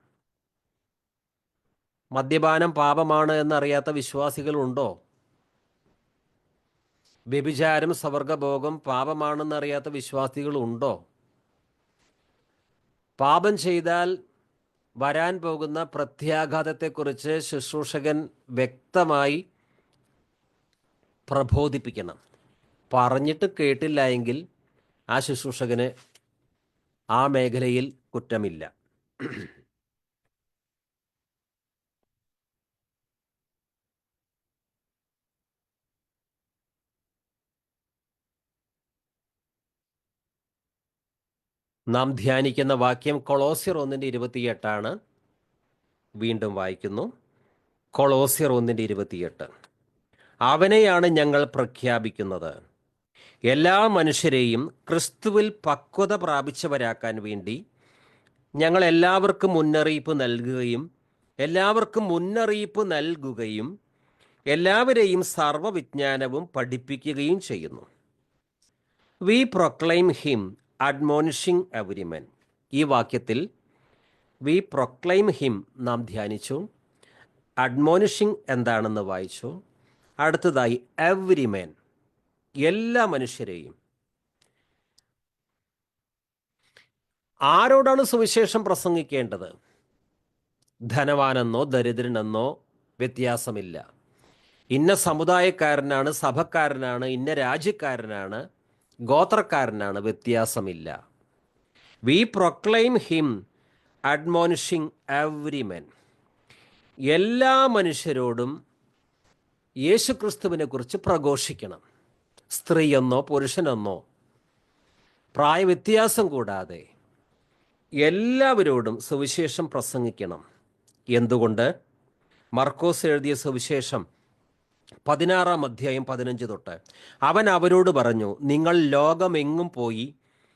മദ്യപാനം പാപമാണ് എന്നറിയാത്ത വിശ്വാസികളുണ്ടോ? വ്യഭിചാരം, സ്വർഗഭോഗം പാപമാണെന്നറിയാത്ത വിശ്വാസികളുണ്ടോ? പാപം ചെയ്താൽ വരാൻ പോകുന്ന പ്രത്യാഘാതത്തെക്കുറിച്ച് ശുശ്രൂഷകൻ വ്യക്തമായി പ്രബോധിപ്പിക്കണം. പറഞ്ഞിട്ട് കേട്ടില്ല എങ്കിൽ ആ ശുശ്രൂഷകന് ആ മേഖലയിൽ കുറ്റമില്ല. നാം ധ്യാനിക്കുന്ന വാക്യം കൊളോസ്യർ 1:28 വീണ്ടും വായിക്കുന്നു. കൊളോസ്യർ 1:28. അവനെയാണ് ഞങ്ങൾ പ്രഖ്യാപിക്കുന്നത്, എല്ലാ മനുഷ്യരെയും ക്രിസ്തുവിൽ പക്വത പ്രാപിച്ചവരാക്കാൻ വേണ്ടി ഞങ്ങൾ എല്ലാവർക്കും മുന്നറിയിപ്പ് നൽകുകയും എല്ലാവരെയും സർവ്വവിജ്ഞാനവും പഠിപ്പിക്കുകയും ചെയ്യുന്നു. We proclaim him admonishing every men. ഈ വാക്യത്തിൽ വി പ്രൊക്ലൈം ഹിം നാം ധ്യാനിച്ചു. അഡ്മോണിഷിംഗ് എന്താണെന്ന് വായിച്ചു. അടുത്തതായി എവരി മെൻ, എല്ലാ മനുഷ്യരെയും. ആരോടാണ് സുവിശേഷം പ്രസംഗിക്കേണ്ടത്? ധനവാനെന്നോ ദരിദ്രനെന്നോ വ്യത്യാസമില്ല. ഇന്ന സമുദായക്കാരനാണ്, സഭക്കാരനാണ്, ഇന്ന രാജ്യക്കാരനാണ്, ഗോത്രക്കാരനാണ്, വ്യത്യാസമില്ല. We proclaim him admonishing every men. എല്ലാ മനുഷ്യരോടും യേശുക്രിസ്തുവിനെ കുറിച്ച് പ്രഘോഷിക്കണം. സ്ത്രീയെന്നോ പുരുഷനെന്നോ പ്രായവ്യത്യാസം കൂടാതെ എല്ലാവരോടും സുവിശേഷം പ്രസംഗിക്കണം. എന്തുകൊണ്ട്? മർക്കോസ് എഴുതിയ സുവിശേഷം 16:15 അവൻ അവരോട് പറഞ്ഞു, നിങ്ങൾ ലോകമെങ്ങും പോയി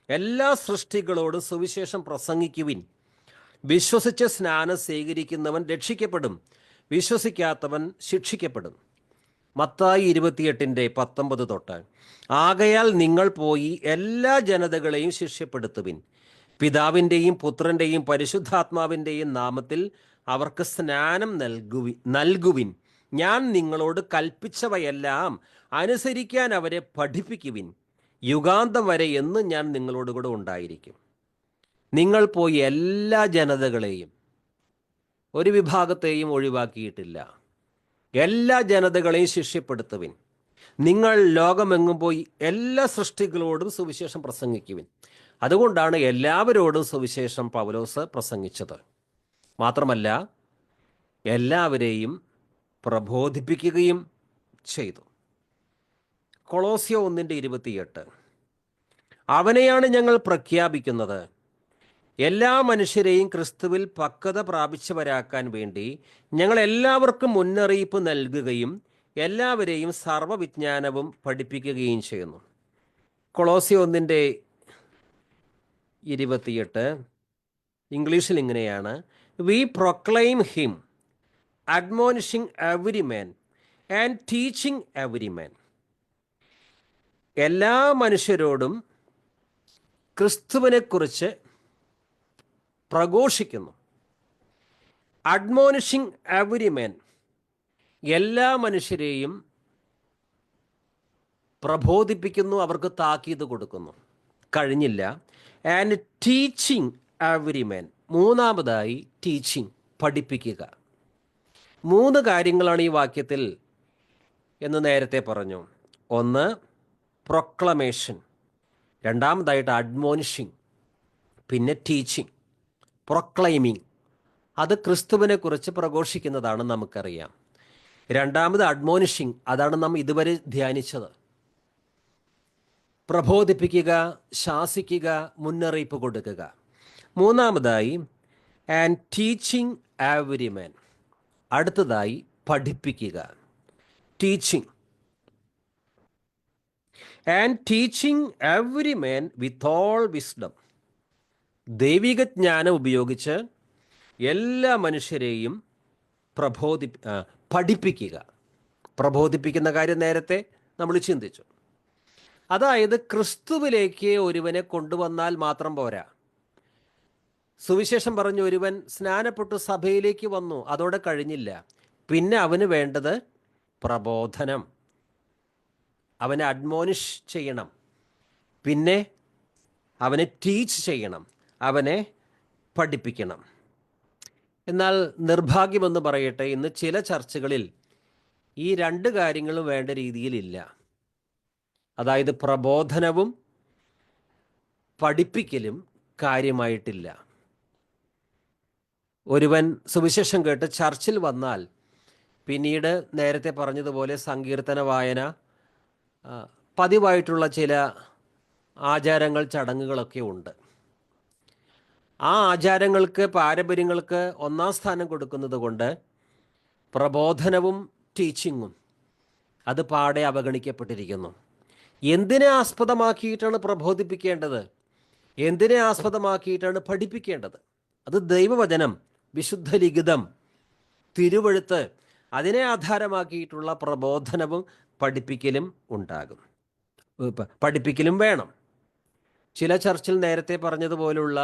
എല്ലാ സൃഷ്ടികളോടും സുവിശേഷം പ്രസംഗിക്കുവിൻ. വിശ്വസിച്ച് സ്നാനം സ്വീകരിക്കുന്നവൻ രക്ഷിക്കപ്പെടും, വിശ്വസിക്കാത്തവൻ ശിക്ഷിക്കപ്പെടും. മത്തായി 28:19 ആകയാൽ നിങ്ങൾ പോയി എല്ലാ ജനതകളെയും ശിഷ്യപ്പെടുത്തുവിൻ, പിതാവിൻ്റെയും പുത്രൻ്റെയും പരിശുദ്ധാത്മാവിൻ്റെയും നാമത്തിൽ അവർക്ക് സ്നാനം നൽകുവിൻ. ഞാൻ നിങ്ങളോട് കൽപ്പിച്ചവയെല്ലാം അനുസരിക്കാൻ അവരെ പഠിപ്പിക്കുവിൻ. യുഗാന്തം വരെ എന്ന് ഞാൻ നിങ്ങളോട് കൂടെ ഉണ്ടായിരിക്കും. നിങ്ങൾ പോയി എല്ലാ ജനതകളെയും, ഒരു വിഭാഗത്തെയും ഒഴിവാക്കിയിട്ടില്ല, എല്ലാ ജനതകളെയും ശിഷ്യപ്പെടുത്തുവിൻ. നിങ്ങൾ ലോകമെങ്ങും പോയി എല്ലാ സൃഷ്ടികളോടും സുവിശേഷം പ്രസംഗിക്കുവിൻ. അതുകൊണ്ടാണ് എല്ലാവരോടും സുവിശേഷം പൗലോസ് പ്രസംഗിച്ചത്. മാത്രമല്ല എല്ലാവരെയും പ്രബോധിപ്പിക്കുകയും ചെയ്തു. കൊളോസ്യ 1:28 അവനെയാണ് ഞങ്ങൾ പ്രഖ്യാപിക്കുന്നത്, എല്ലാ മനുഷ്യരെയും ക്രിസ്തുവിൽ പക്വത പ്രാപിച്ചവരാക്കാൻ വേണ്ടി ഞങ്ങൾ എല്ലാവർക്കും മുന്നറിയിപ്പ് നൽകുകയും എല്ലാവരെയും സർവ്വവിജ്ഞാനവും പഠിപ്പിക്കുകയും ചെയ്യുന്നു. കൊളോസ്യ 1:28 ഇംഗ്ലീഷിൽ ഇങ്ങനെയാണ്, we proclaim him admonishing every man and teaching every man. എല്ലാ മനുഷ്യരോടും ക്രിസ്തുവിനെക്കുറിച്ച് പ്രഘോഷിക്കുന്നു. അഡ്മോണിഷിംഗ് എവരി മാൻ, എല്ലാ മനുഷ്യരെയും പ്രബോധിപ്പിക്കുന്നു, അവർക്ക് താക്കീത് കൊടുക്കുന്നു. കഴിഞ്ഞില്ല. ആൻഡ് ടീച്ചിങ് എവരി മാൻ. മൂന്നാമതായി ടീച്ചിങ്, പഠിപ്പിക്കുക. 3 കാര്യങ്ങളാണ് ഈ വാക്യത്തിൽ എന്ന് നേരത്തെ പറഞ്ഞു. ഒന്ന് പ്രൊക്ലമേഷൻ, രണ്ടാമതായിട്ട് അഡ്മോണിഷിങ്, പിന്നെ ടീച്ചിങ്. പ്രൊക്ലൈമിങ് അത് ക്രിസ്തുവിനെ കുറിച്ച് പ്രഘോഷിക്കുന്നതാണ്, നമുക്കറിയാം. രണ്ടാമത് അഡ്മോണിഷിങ്, അതാണ് നാം ഇതുവരെ ധ്യാനിച്ചത്. പ്രബോധിപ്പിക്കുക, ശാസിക്കുക, മുന്നറിയിപ്പ് കൊടുക്കുക. മൂന്നാമതായി ആൻഡ് ടീച്ചിങ് എവരി മാൻ, അടുത്തതായി പഠിപ്പിക്കുക, teaching. And teaching every man with all wisdom, ദൈവിക ജ്ഞാനം ഉപയോഗിച്ച് എല്ലാ മനുഷ്യരെയും പഠിപ്പിക്കുക. പ്രബോധിപ്പിക്കുന്ന കാര്യം നേരത്തെ നമ്മൾ ചിന്തിച്ചു. അതായത് ക്രിസ്തുവിലേക്ക് ഒരുവനെ കൊണ്ടുവന്നാൽ മാത്രം പോരാ. സുവിശേഷം പറഞ്ഞ ഒരുവൻ സ്നാനപ്പെട്ടു സഭയിലേക്ക് വന്നു, അതോടെ കഴിഞ്ഞില്ല. പിന്നെ അവന് വേണ്ടത് പ്രബോധനം, അവനെ അഡ്മോണിഷ് ചെയ്യണം, പിന്നെ അവനെ ടീച്ച് ചെയ്യണം, അവനെ പഠിപ്പിക്കണം. എന്നാൽ നിർഭാഗ്യമെന്ന് പറയട്ടെ, ഇന്ന് ചില ചർച്ചകളിൽ ഈ രണ്ട് കാര്യങ്ങളും വേണ്ട രീതിയിലില്ല. അതായത് പ്രബോധനവും പഠിപ്പിക്കലും കാര്യമായിട്ടില്ല. ഒരുവൻ സുവിശേഷം കേട്ട് ചർച്ചിൽ വന്നാൽ പിന്നീട് നേരത്തെ പറഞ്ഞതുപോലെ സങ്കീർത്തന വായന, പതിവായിട്ടുള്ള ചില ആചാരങ്ങൾ, ചടങ്ങുകളൊക്കെ ഉണ്ട്. ആ ആചാരങ്ങൾക്ക്, പാരമ്പര്യങ്ങൾക്ക് ഒന്നാം സ്ഥാനം കൊടുക്കുന്നത് കൊണ്ട് പ്രബോധനവും ടീച്ചിങ്ങും അത് പാടെ അവഗണിക്കപ്പെട്ടിരിക്കുന്നു. എന്തിനെ ആസ്പദമാക്കിയിട്ടാണ് പ്രബോധിപ്പിക്കേണ്ടത്? എന്തിനെ ആസ്പദമാക്കിയിട്ടാണ് പഠിപ്പിക്കേണ്ടത്? അത് ദൈവവചനം, വിശുദ്ധ ലിഖിതം, തിരുവെഴുത്ത്, അതിനെ ആധാരമാക്കിയിട്ടുള്ള പ്രബോധനവും പഠിപ്പിക്കലും ഉണ്ടാകും. പഠിപ്പിക്കലും വേണം. ചില ചർച്ചിൽ നേരത്തെ പറഞ്ഞതുപോലുള്ള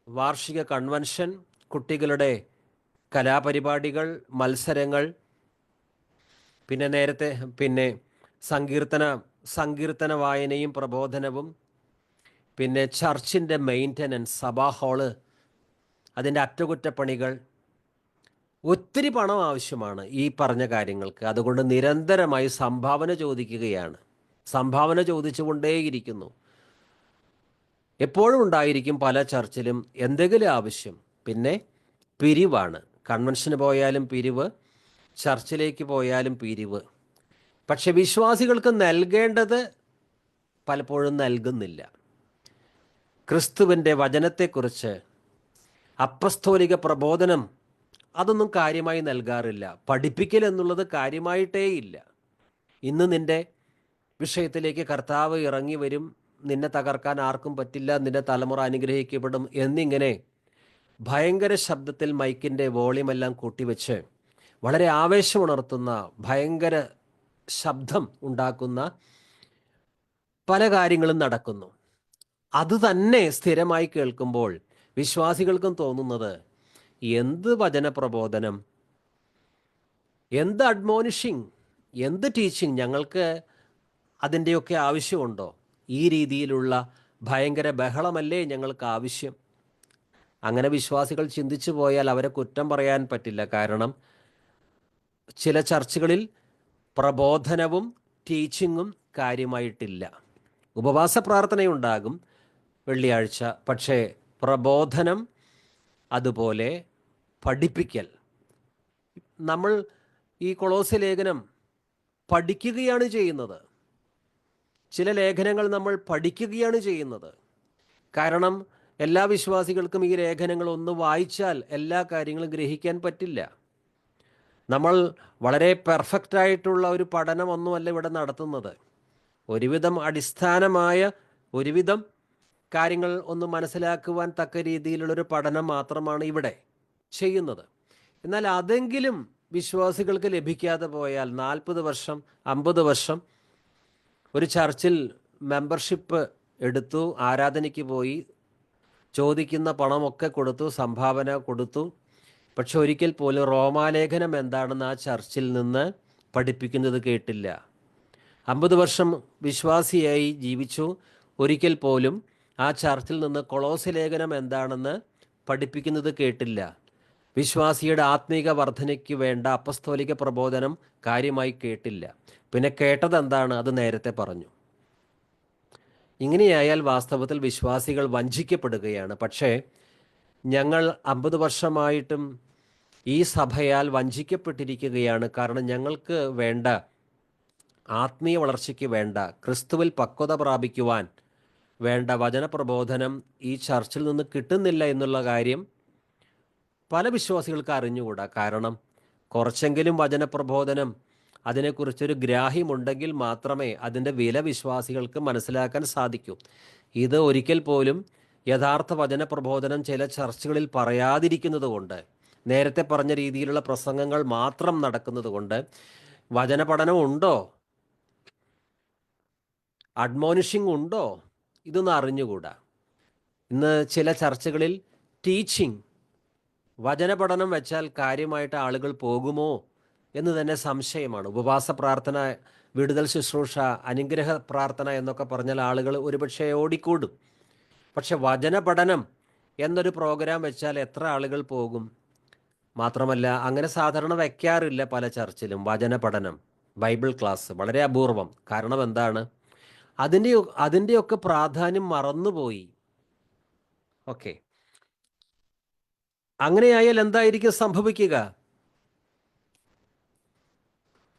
വാർഷിക കൺവെൻഷൻ, കുട്ടികളുടെ കലാപരിപാടികൾ, മത്സരങ്ങൾ, പിന്നെ സങ്കീർത്തന വായനയും പ്രബോധനവും, പിന്നെ ചർച്ചിൻ്റെ മെയിൻ്റനൻസ്, സഭാ ഹാള്, അതിൻ്റെ അറ്റകുറ്റപ്പണികൾ, ഒത്തിരി പണം ആവശ്യമാണ് ഈ പറഞ്ഞ കാര്യങ്ങൾക്ക്. അതുകൊണ്ട് നിരന്തരമായി സംഭാവന ചോദിക്കുകയാണ്. സംഭാവന ചോദിച്ചുകൊണ്ടേയിരിക്കുന്നു. എപ്പോഴും ഉണ്ടായിരിക്കും പല ചർച്ചിലും എന്തെങ്കിലും ആവശ്യം. പിന്നെ പിരിവാണ്. കൺവെൻഷന് പോയാലും പിരിവ്, ചർച്ചിലേക്ക് പോയാലും പിരിവ്. പക്ഷെ വിശ്വാസികൾക്ക് നൽകേണ്ടത് പലപ്പോഴും നൽകുന്നില്ല. ക്രിസ്തുവിൻ്റെ വചനത്തെക്കുറിച്ച്, അപ്പസ്തോലിക പ്രബോധനം, അതൊന്നും കാര്യമായി നൽകാറില്ല. പഠിപ്പിക്കൽ എന്നുള്ളത് കാര്യമായിട്ടേയില്ല. ഇന്ന് നിൻ്റെ വിഷയത്തിലേക്ക് കർത്താവ് ഇറങ്ങി വരും, നിന്നെ തകർക്കാൻ ആർക്കും പറ്റില്ല, നിന്റെ തലമുറ അനുഗ്രഹിക്കപ്പെടും എന്നിങ്ങനെ ഭയങ്കര ശബ്ദത്തിൽ മൈക്കിൻ്റെ വോളിയുമെല്ലാം കൂട്ടിവെച്ച് വളരെ ആവേശമുണർത്തുന്ന, ഭയങ്കര ശബ്ദം ഉണ്ടാക്കുന്ന പല കാര്യങ്ങളും നടക്കുന്നു. അത് തന്നെ സ്ഥിരമായി കേൾക്കുമ്പോൾ വിശ്വാസികൾക്കും തോന്നുന്നത്, എന്ത് വചനപ്രബോധനം, എന്ത് അഡ്മോണിഷിങ്, എന്ത് ടീച്ചിങ്, ഞങ്ങൾക്ക് അതിൻ്റെയൊക്കെ ആവശ്യമുണ്ടോ? ഈ രീതിയിലുള്ള ഭയങ്കര ബഹളമല്ലേ ഞങ്ങൾക്ക് ആവശ്യം? അങ്ങനെ വിശ്വാസികൾ ചിന്തിച്ചു പോയാൽ അവരെ കുറ്റം പറയാൻ പറ്റില്ല. കാരണം ചില ചർച്ചുകളിൽ പ്രബോധനവും ടീച്ചിങ്ങും കാര്യമായിട്ടില്ല. ഉപവാസ പ്രാർത്ഥനയുണ്ടാകും വെള്ളിയാഴ്ച, പക്ഷേ പ്രബോധനം, അതുപോലെ പഠിപ്പിക്കൽ, നമ്മൾ ഈ കൊളോസ്യ ലേഖനം പഠിക്കുകയാണ് ചെയ്യുന്നത്. ചില ലേഖനങ്ങൾ നമ്മൾ പഠിക്കുകയാണ് ചെയ്യുന്നത്. കാരണം എല്ലാ വിശ്വാസികൾക്കും ഈ ലേഖനങ്ങൾ ഒന്ന് വായിച്ചാൽ എല്ലാ കാര്യങ്ങളും ഗ്രഹിക്കാൻ പറ്റില്ല. നമ്മൾ വളരെ പെർഫെക്റ്റായിട്ടുള്ള ഒരു പഠനമൊന്നുമല്ല ഇവിടെ നടത്തുന്നത്. ഒരുവിധം അടിസ്ഥാനമായ ഒരുവിധം കാര്യങ്ങൾ ഒന്ന് മനസ്സിലാക്കുവാൻ തക്ക രീതിയിലുള്ളൊരു പഠനം മാത്രമാണ് ഇവിടെ ചെയ്യുന്നത്. എന്നാൽ അതെങ്കിലും വിശ്വാസികൾക്ക് ലഭിക്കാതെ പോയാൽ 40 വർഷം 50 വർഷം ഒരു ചർച്ചിൽ മെമ്പർഷിപ്പ് എടുത്തു, ആരാധനയ്ക്ക് പോയി, ചോദിക്കുന്ന പണമൊക്കെ കൊടുത്തു, സംഭാവന കൊടുത്തു, പക്ഷെ ഒരിക്കൽ പോലും റോമാലേഖനം എന്താണെന്ന് ആ ചർച്ചിൽ നിന്ന് പഠിപ്പിക്കുന്നത് കേട്ടില്ല. 50 വർഷം വിശ്വാസിയായി ജീവിച്ചു, ഒരിക്കൽ പോലും ആ ചർച്ചിൽ നിന്ന് കൊളോസ്യ ലേഖനം എന്താണെന്ന് പഠിപ്പിക്കുന്നത് കേട്ടില്ല. വിശ്വാസിയുടെ ആത്മീക വർധനയ്ക്ക് വേണ്ട അപ്പസ്തോലിക പ്രബോധനം കാര്യമായി കേട്ടില്ല. പിന്നെ കേട്ടത് എന്താണ്? അത് നേരത്തെ പറഞ്ഞു. ഇങ്ങനെയായാൽ വാസ്തവത്തിൽ വിശ്വാസികൾ വഞ്ചിക്കപ്പെടുകയാണ്. പക്ഷേ ഞങ്ങൾ 50 വർഷമായിട്ടും ഈ സഭയാൽ വഞ്ചിക്കപ്പെട്ടിരിക്കുകയാണ്. കാരണം ഞങ്ങൾക്ക് വേണ്ട ആത്മീയ വളർച്ചയ്ക്ക് വേണ്ട, ക്രിസ്തുവിൽ പക്വത പ്രാപിക്കുവാൻ വേണ്ട വചനപ്രബോധനം ഈ ചർച്ചിൽ നിന്ന് കിട്ടുന്നില്ല എന്നുള്ള കാര്യം പല വിശ്വാസികൾക്ക് അറിഞ്ഞുകൂടാ. കാരണം കുറച്ചെങ്കിലും വചനപ്രബോധനം, അതിനെക്കുറിച്ചൊരു ഗ്രാഹ്യമുണ്ടെങ്കിൽ മാത്രമേ അതിൻ്റെ വില വിശ്വാസികൾക്ക് മനസ്സിലാക്കാൻ സാധിക്കൂ. ഇത് ഒരിക്കൽ പോലും യഥാർത്ഥ വചനപ്രബോധനം ചില ചർച്ചുകളിൽ പറയാതിരിക്കുന്നത് കൊണ്ട്, നേരത്തെ പറഞ്ഞ രീതിയിലുള്ള പ്രസംഗങ്ങൾ മാത്രം നടക്കുന്നത് കൊണ്ട് വചനപഠനം ഉണ്ടോ, അഡ്മോണിഷിംഗ് ഉണ്ടോ, ഇതൊന്നും അറിഞ്ഞുകൂടാ. ഇന്ന് ചില ചർച്ചകളിൽ ടീച്ചിങ്, വചനപഠനം വെച്ചാൽ കാര്യമായിട്ട് ആളുകൾ പോകുമോ എന്ന് തന്നെ സംശയമാണ്. ഉപവാസ പ്രാർത്ഥന, വിടുതൽ ശുശ്രൂഷ, അനുഗ്രഹ പ്രാർത്ഥന എന്നൊക്കെ പറഞ്ഞാൽ ആളുകൾ ഒരുപക്ഷെ ഓടിക്കൂടും. പക്ഷെ വചനപഠനം എന്നൊരു പ്രോഗ്രാം വെച്ചാൽ എത്ര ആളുകൾ പോകും? മാത്രമല്ല അങ്ങനെ സാധാരണ വയ്ക്കാറില്ല പല ചർച്ചിലും വചന പഠനം, ബൈബിൾ ക്ലാസ് വളരെ അപൂർവം. കാരണം എന്താണ്? അതിൻ്റെയൊക്കെ പ്രാധാന്യം മറന്നുപോയി. ഓക്കെ, അങ്ങനെയായാൽ എന്തായിരിക്കും സംഭവിക്കുക?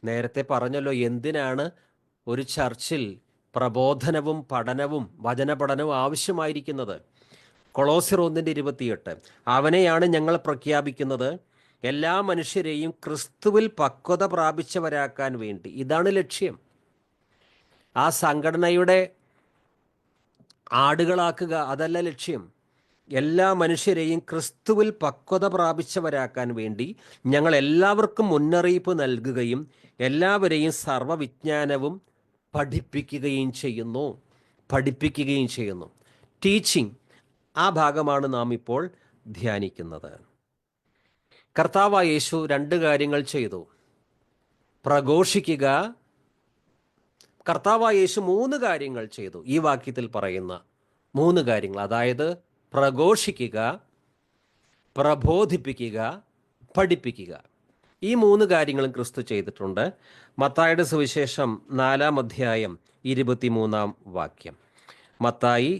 നേരത്തെ പറഞ്ഞല്ലോ എന്തിനാണ് ഒരു ചർച്ചിൽ പ്രബോധനവും പഠനവും വചന പഠനവും ആവശ്യമായിരിക്കുന്നത്. കൊളോസ്യർ 1:28 അവനെയാണ് ഞങ്ങൾ പ്രഖ്യാപിക്കുന്നത്, എല്ലാ മനുഷ്യരെയും ക്രിസ്തുവിൽ പക്വത പ്രാപിച്ചവരാക്കാൻ വേണ്ടി. ഇതാണ് ലക്ഷ്യം. ആ സംഘടനയുടെ ആടുകളാക്കുക അതല്ല ലക്ഷ്യം. എല്ലാ മനുഷ്യരെയും ക്രിസ്തുവിൽ പക്വത പ്രാപിച്ചവരാക്കാൻ വേണ്ടി ഞങ്ങൾ എല്ലാവർക്കും മുന്നറിയിപ്പ് നൽകുകയും എല്ലാവരെയും സർവ്വവിജ്ഞാനവും പഠിപ്പിക്കുകയും ചെയ്യുന്നു. ടീച്ചിങ്, ആ ഭാഗമാണ് നാം ഇപ്പോൾ ധ്യാനിക്കുന്നത്. കർത്താവായ യേശു 2 കാര്യങ്ങൾ ചെയ്തു. പ്രഘോഷിക്കുക. കർത്താവായ യേശു 3 കാര്യങ്ങൾ ചെയ്തു. ഈ വാക്യത്തിൽ പറയുന്ന 3 കാര്യങ്ങൾ, അതായത് പ്രഘോഷിക്കുക, പ്രബോധിപ്പിക്കുക, പഠിപ്പിക്കുക. ഈ 3 കാര്യങ്ങളും ക്രിസ്തു ചെയ്തിട്ടുണ്ട്. മത്തായിയുടെ സുവിശേഷം 4-ാം അധ്യായം 23-ാം വാക്യം. മത്തായി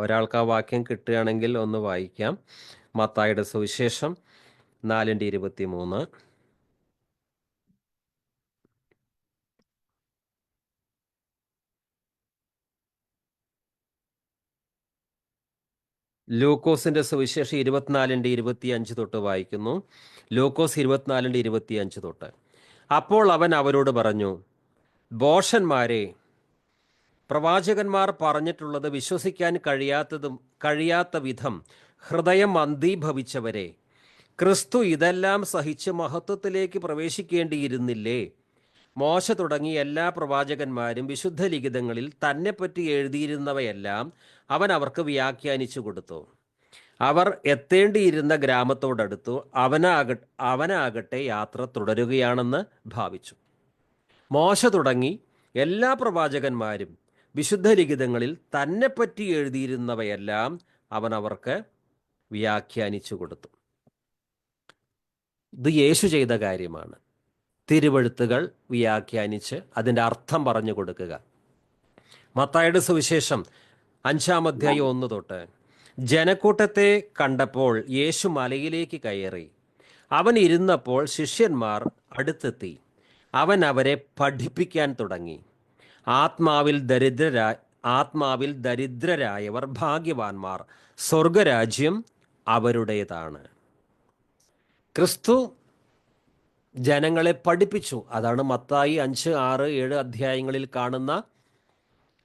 ഒരാൾക്ക് ആ വാക്യം കിട്ടുകയാണെങ്കിൽ ഒന്ന് വായിക്കാം. മത്തായിയുടെ സുവിശേഷം 4:23. ലൂക്കോസിന്റെ സുവിശേഷം 24:25 തൊട്ട് വായിക്കുന്നു. ലൂക്കോസ് 24:25 തൊട്ട്. അപ്പോൾ അവൻ അവരോട് പറഞ്ഞു, ഭോഷന്മാരെ, പ്രവാചകന്മാർ പറഞ്ഞിട്ടുള്ളത് വിശ്വസിക്കാൻ കഴിയാത്ത വിധം ഹൃദയം മന്ദീഭവിച്ചവരെ, ക്രിസ്തു ഇതെല്ലാം സഹിച്ച് മഹത്വത്തിലേക്ക് പ്രവേശിക്കേണ്ടിയിരുന്നില്ലേ? മോശ തുടങ്ങി എല്ലാ പ്രവാചകന്മാരും വിശുദ്ധ ലിഖിതങ്ങളിൽ തന്നെപ്പറ്റി എഴുതിയിരുന്നവയെല്ലാം അവൻ അവർക്ക് വ്യാഖ്യാനിച്ചു കൊടുത്തു. അവർ എത്തേണ്ടിയിരുന്ന ഗ്രാമത്തോടടുത്തു. അവനാകട്ടെ യാത്ര തുടരുകയാണെന്ന് ഭാവിച്ചു. മോശ തുടങ്ങി എല്ലാ പ്രവാചകന്മാരും വിശുദ്ധ ലിഖിതങ്ങളിൽ തന്നെപ്പറ്റി എഴുതിയിരുന്നവയെല്ലാം അവൻ അവർക്ക് വ്യാഖ്യാനിച്ചു കൊടുത്തു. ഇത് യേശു ചെയ്ത കാര്യമാണ്. തിരുവെഴുത്തുകൾ വ്യാഖ്യാനിച്ച് അതിൻ്റെ അർത്ഥം പറഞ്ഞു കൊടുക്കുക. മത്തായിയുടെ സുവിശേഷം 5-ാം അധ്യായം 1 തൊട്ട്. ജനക്കൂട്ടത്തെ കണ്ടപ്പോൾ യേശു മലയിലേക്ക് കയറി. അവൻ ഇരുന്നപ്പോൾ ശിഷ്യന്മാർ അടുത്തെത്തി. അവൻ അവരെ പഠിപ്പിക്കാൻ തുടങ്ങി. ആത്മാവിൽ ദരിദ്രരായവർ ഭാഗ്യവാന്മാർ, സ്വർഗരാജ്യം അവരുടേതാണ്. ക്രിസ്തു ജനങ്ങളെ പഠിപ്പിച്ചു. അതാണ് മത്തായി 5, 6, 7 അധ്യായങ്ങളിൽ കാണുന്ന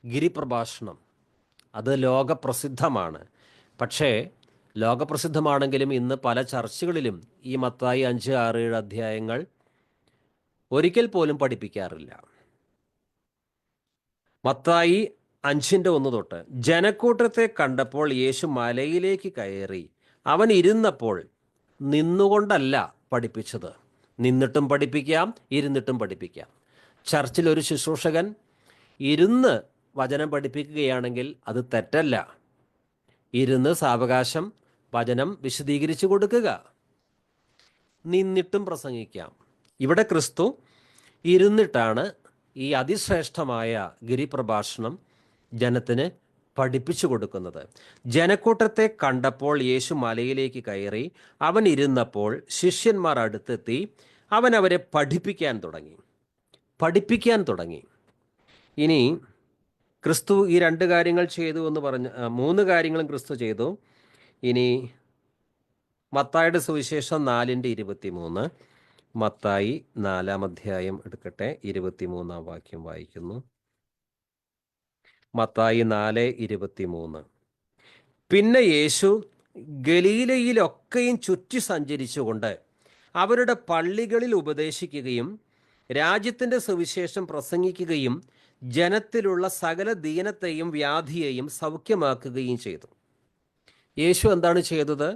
ഗിരിപ്രഭാഷണം. അത് ലോകപ്രസിദ്ധമാണ്. പക്ഷേ ലോകപ്രസിദ്ധമാണെങ്കിലും ഇന്ന് പല ചർച്ചുകളിലും ഈ മത്തായി 5, 6, 7 അധ്യായങ്ങൾ ഒരിക്കൽ പോലും പഠിപ്പിക്കാറില്ല. മത്തായി 5:1 തൊട്ട്. ജനക്കൂട്ടത്തെ കണ്ടപ്പോൾ യേശു മലയിലേക്ക് കയറി. അവൻ ഇരുന്നപ്പോൾ, നിന്നുകൊണ്ടല്ല പഠിപ്പിച്ചത്. നിന്നിട്ടും പഠിപ്പിക്കാം, ഇരുന്നിട്ടും പഠിപ്പിക്കാം. ചർച്ചിൽ ഒരു ശുശ്രൂഷകൻ ഇരുന്ന് വചനം പഠിപ്പിക്കുകയാണെങ്കിൽ അത് തെറ്റല്ല. ഇരുന്ന് സാവകാശം വചനം വിശദീകരിച്ചു കൊടുക്കുക. നിന്നിട്ടും പ്രസംഗിക്കാം. ഇവിടെ ക്രിസ്തു ഇരുന്നിട്ടാണ് ഈ അതിശ്രേഷ്ഠമായ ഗിരിപ്രഭാഷണം ജനത്തിന് പഠിപ്പിച്ചു കൊടുക്കുന്നത്. ജനക്കൂട്ടത്തെ കണ്ടപ്പോൾ യേശു മലയിലേക്ക് കയറി. അവൻ ഇരുന്നപ്പോൾ ശിഷ്യന്മാർ അടുത്തെത്തി. അവൻ അവരെ പഠിപ്പിക്കാൻ തുടങ്ങി. ഇനി ക്രിസ്തു ഈ 2 കാര്യങ്ങൾ ചെയ്തു എന്ന് പറഞ്ഞ് 3 കാര്യങ്ങളും ക്രിസ്തു ചെയ്തു. ഇനി മത്തായിയുടെ സുവിശേഷം 4:23. മത്തായി 4-ാം അധ്യായം എടുക്കട്ടെ, 23-ാം വാക്യം വായിക്കുന്നു. മത്തായി 4:23. പിന്നെ യേശു ഗലീലയിലൊക്കെയും ചുറ്റി സഞ്ചരിച്ചുകൊണ്ട് അവരുടെ പള്ളികളിൽ ഉപദേശിക്കുകയും രാജ്യത്തിൻ്റെ സുവിശേഷം പ്രസംഗിക്കുകയും ജനത്തിലുള്ള സകല ദീനത്തെയും വ്യാധിയെയും സൗഖ്യമാക്കുകയും ചെയ്തു. യേശു എന്താണ് ചെയ്തത്?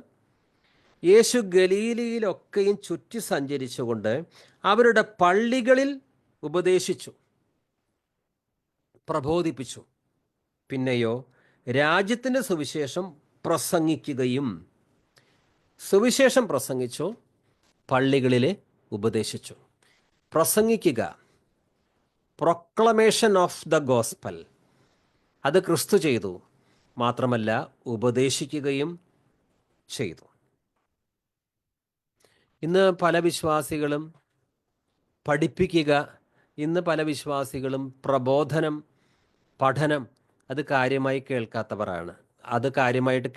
യേശു ഗലീലയിലൊക്കെയും ചുറ്റി സഞ്ചരിച്ചുകൊണ്ട് അവരുടെ പള്ളികളിൽ ഉപദേശിച്ചു. പ്രബോധിപ്പിച്ചു. പിന്നെയോ രാജ്യത്തിൻ്റെ സുവിശേഷം പ്രസംഗിക്കുകയും, സുവിശേഷം പ്രസംഗിച്ചു, പള്ളികളിൽ ഉപദേശിച്ചു. പ്രസംഗിക്കുക, പ്രൊക്ലമേഷൻ ഓഫ് ദ ഗോസ്പൽ, അത് ക്രിസ്തു ചെയ്തു. മാത്രമല്ല ഉപദേശിക്കുകയും ചെയ്തു. ഇന്ന് പല വിശ്വാസികളും പഠിപ്പിക്കുക, ഇന്ന് പല വിശ്വാസികളും പ്രബോധനം, പഠനം അത് കാര്യമായിട്ട്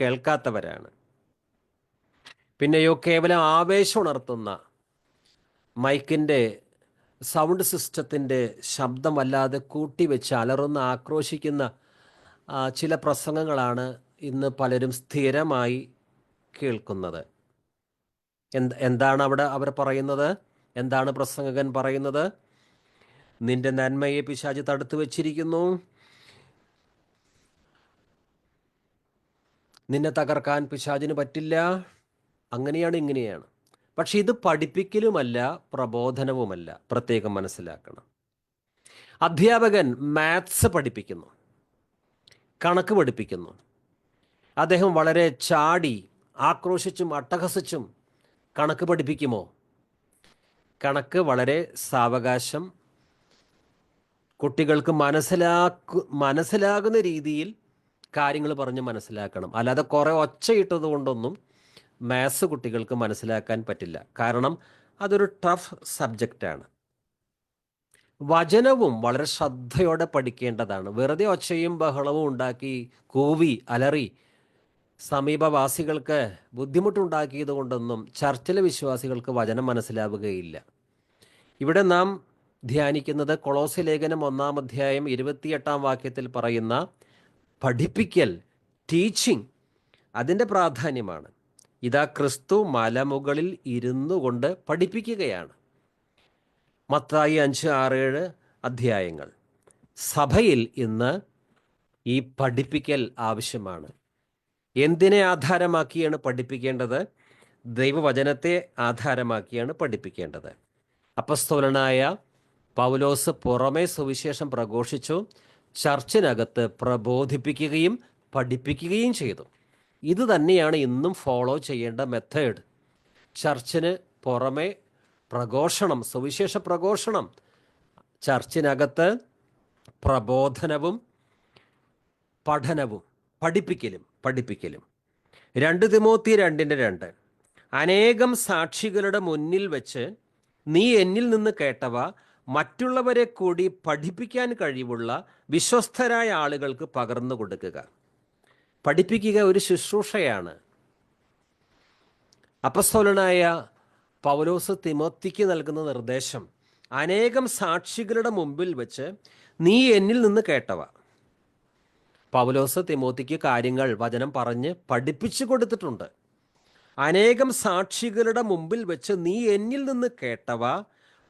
കേൾക്കാത്തവരാണ്. പിന്നെയോ കേവലം ആവേശം ഉണർത്തുന്ന മൈക്കിൻ്റെ സൗണ്ട് സിസ്റ്റത്തിൻ്റെ ശബ്ദം വല്ലാതെ കൂട്ടിവെച്ച് അലറുന്ന, ആക്രോശിക്കുന്ന ചില പ്രസംഗങ്ങളാണ് ഇന്ന് പലരും സ്ഥിരമായി കേൾക്കുന്നത്. എന്താണ് അവിടെ അവർ പറയുന്നത്? എന്താണ് പ്രസംഗകൻ പറയുന്നത്? നിന്റെ നന്മയെ പിശാച് തടുത്തു വച്ചിരിക്കുന്നു, നിന്നെ തകർക്കാൻ പിശാചിന് പറ്റില്ല, അങ്ങനെയാണ് ഇങ്ങനെയാണ്. പക്ഷെ ഇത് പഠിപ്പിക്കലുമല്ല, പ്രബോധനവുമല്ല. പ്രത്യേകം മനസ്സിലാക്കണം. അധ്യാപകൻ മാത്സ് പഠിപ്പിക്കുന്നു, കണക്ക് പഠിപ്പിക്കുന്നു. അദ്ദേഹം വളരെ ചാടി ആക്രോശിച്ചും അട്ടഹസിച്ചും കണക്ക് പഠിപ്പിക്കുമോ? കണക്ക് വളരെ സാവകാശം കുട്ടികൾക്ക് മനസ്സിലാകുന്ന രീതിയിൽ കാര്യങ്ങൾ പറഞ്ഞ് മനസ്സിലാക്കണം. അല്ലാതെ കുറേ ഒച്ചയിട്ടത് കൊണ്ടൊന്നും മാത്സ് കുട്ടികൾക്ക് മനസ്സിലാക്കാൻ പറ്റില്ല. കാരണം അതൊരു ടഫ് സബ്ജക്റ്റാണ്. വചനവും വളരെ ശ്രദ്ധയോടെ പഠിക്കേണ്ടതാണ്. വെറുതെ ഒച്ചയും ബഹളവും ഉണ്ടാക്കി കൂവി അലറി സമീപവാസികൾക്ക് ബുദ്ധിമുട്ടുണ്ടാക്കിയത് കൊണ്ടൊന്നും ചർച്ചിലെ വിശ്വാസികൾക്ക് വചനം മനസ്സിലാവുകയില്ല. ഇവിടെ നാം ധ്യാനിക്കുന്നത് കൊളോസ്യ ലേഖനം 1-ാം അധ്യായം 28-ാം വാക്യത്തിൽ പറയുന്ന പഠിപ്പിക്കൽ, ടീച്ചിങ്, അതിൻ്റെ പ്രാധാന്യമാണ്. ഇതാ ക്രിസ്തു മലമുകളിൽ ഇരുന്നു കൊണ്ട് പഠിപ്പിക്കുകയാണ്. മത്തായി 5, 6, 7 അധ്യായങ്ങൾ. സഭയിൽ ഇന്ന് ഈ പഠിപ്പിക്കൽ ആവശ്യമാണ്. എന്തിനെ ആധാരമാക്കിയാണ് പഠിപ്പിക്കേണ്ടത്? ദൈവവചനത്തെ ആധാരമാക്കിയാണ് പഠിപ്പിക്കേണ്ടത്. അപ്പസ്തോലനായ പൗലോസ് പുറമേ സുവിശേഷം പ്രഘോഷിച്ചു, ചർച്ചിനകത്ത് പ്രബോധിപ്പിക്കുകയും പഠിപ്പിക്കുകയും ചെയ്തു. ഇത് തന്നെയാണ് ഇന്നും ഫോളോ ചെയ്യേണ്ട മെത്തേഡ്. ചർച്ചിന് പുറമേ പ്രഘോഷണം, സുവിശേഷ പ്രഘോഷണം, ചർച്ചിനകത്ത് പ്രബോധനവും പഠനവും പഠിപ്പിക്കലും. 2 തിമോത്തി 2:2 അനേകം സാക്ഷികളുടെ മുന്നിൽ വെച്ച് നീ എന്നിൽ നിന്ന് കേട്ടവ മറ്റുള്ളവരെ കൂടി പഠിപ്പിക്കാൻ കഴിവുള്ള വിശ്വസ്തരായ ആളുകൾക്ക് പകർന്നു കൊടുക്കുക. പഠിപ്പിക്കുക ഒരു ശുശ്രൂഷയാണ്. അപ്പസ്തോലനായ പൗലോസ് തിമോത്തിക്ക് നൽകുന്ന നിർദ്ദേശം, അനേകം സാക്ഷികളുടെ മുമ്പിൽ വെച്ച് നീ എന്നിൽ നിന്ന് കേട്ടവ. പൗലോസ് തിമോത്തിക്ക് കാര്യങ്ങൾ വചനം പറഞ്ഞ് പഠിപ്പിച്ചു കൊടുത്തിട്ടുണ്ട്. അനേകം സാക്ഷികളുടെ മുമ്പിൽ വെച്ച് നീ എന്നിൽ നിന്ന് കേട്ടവ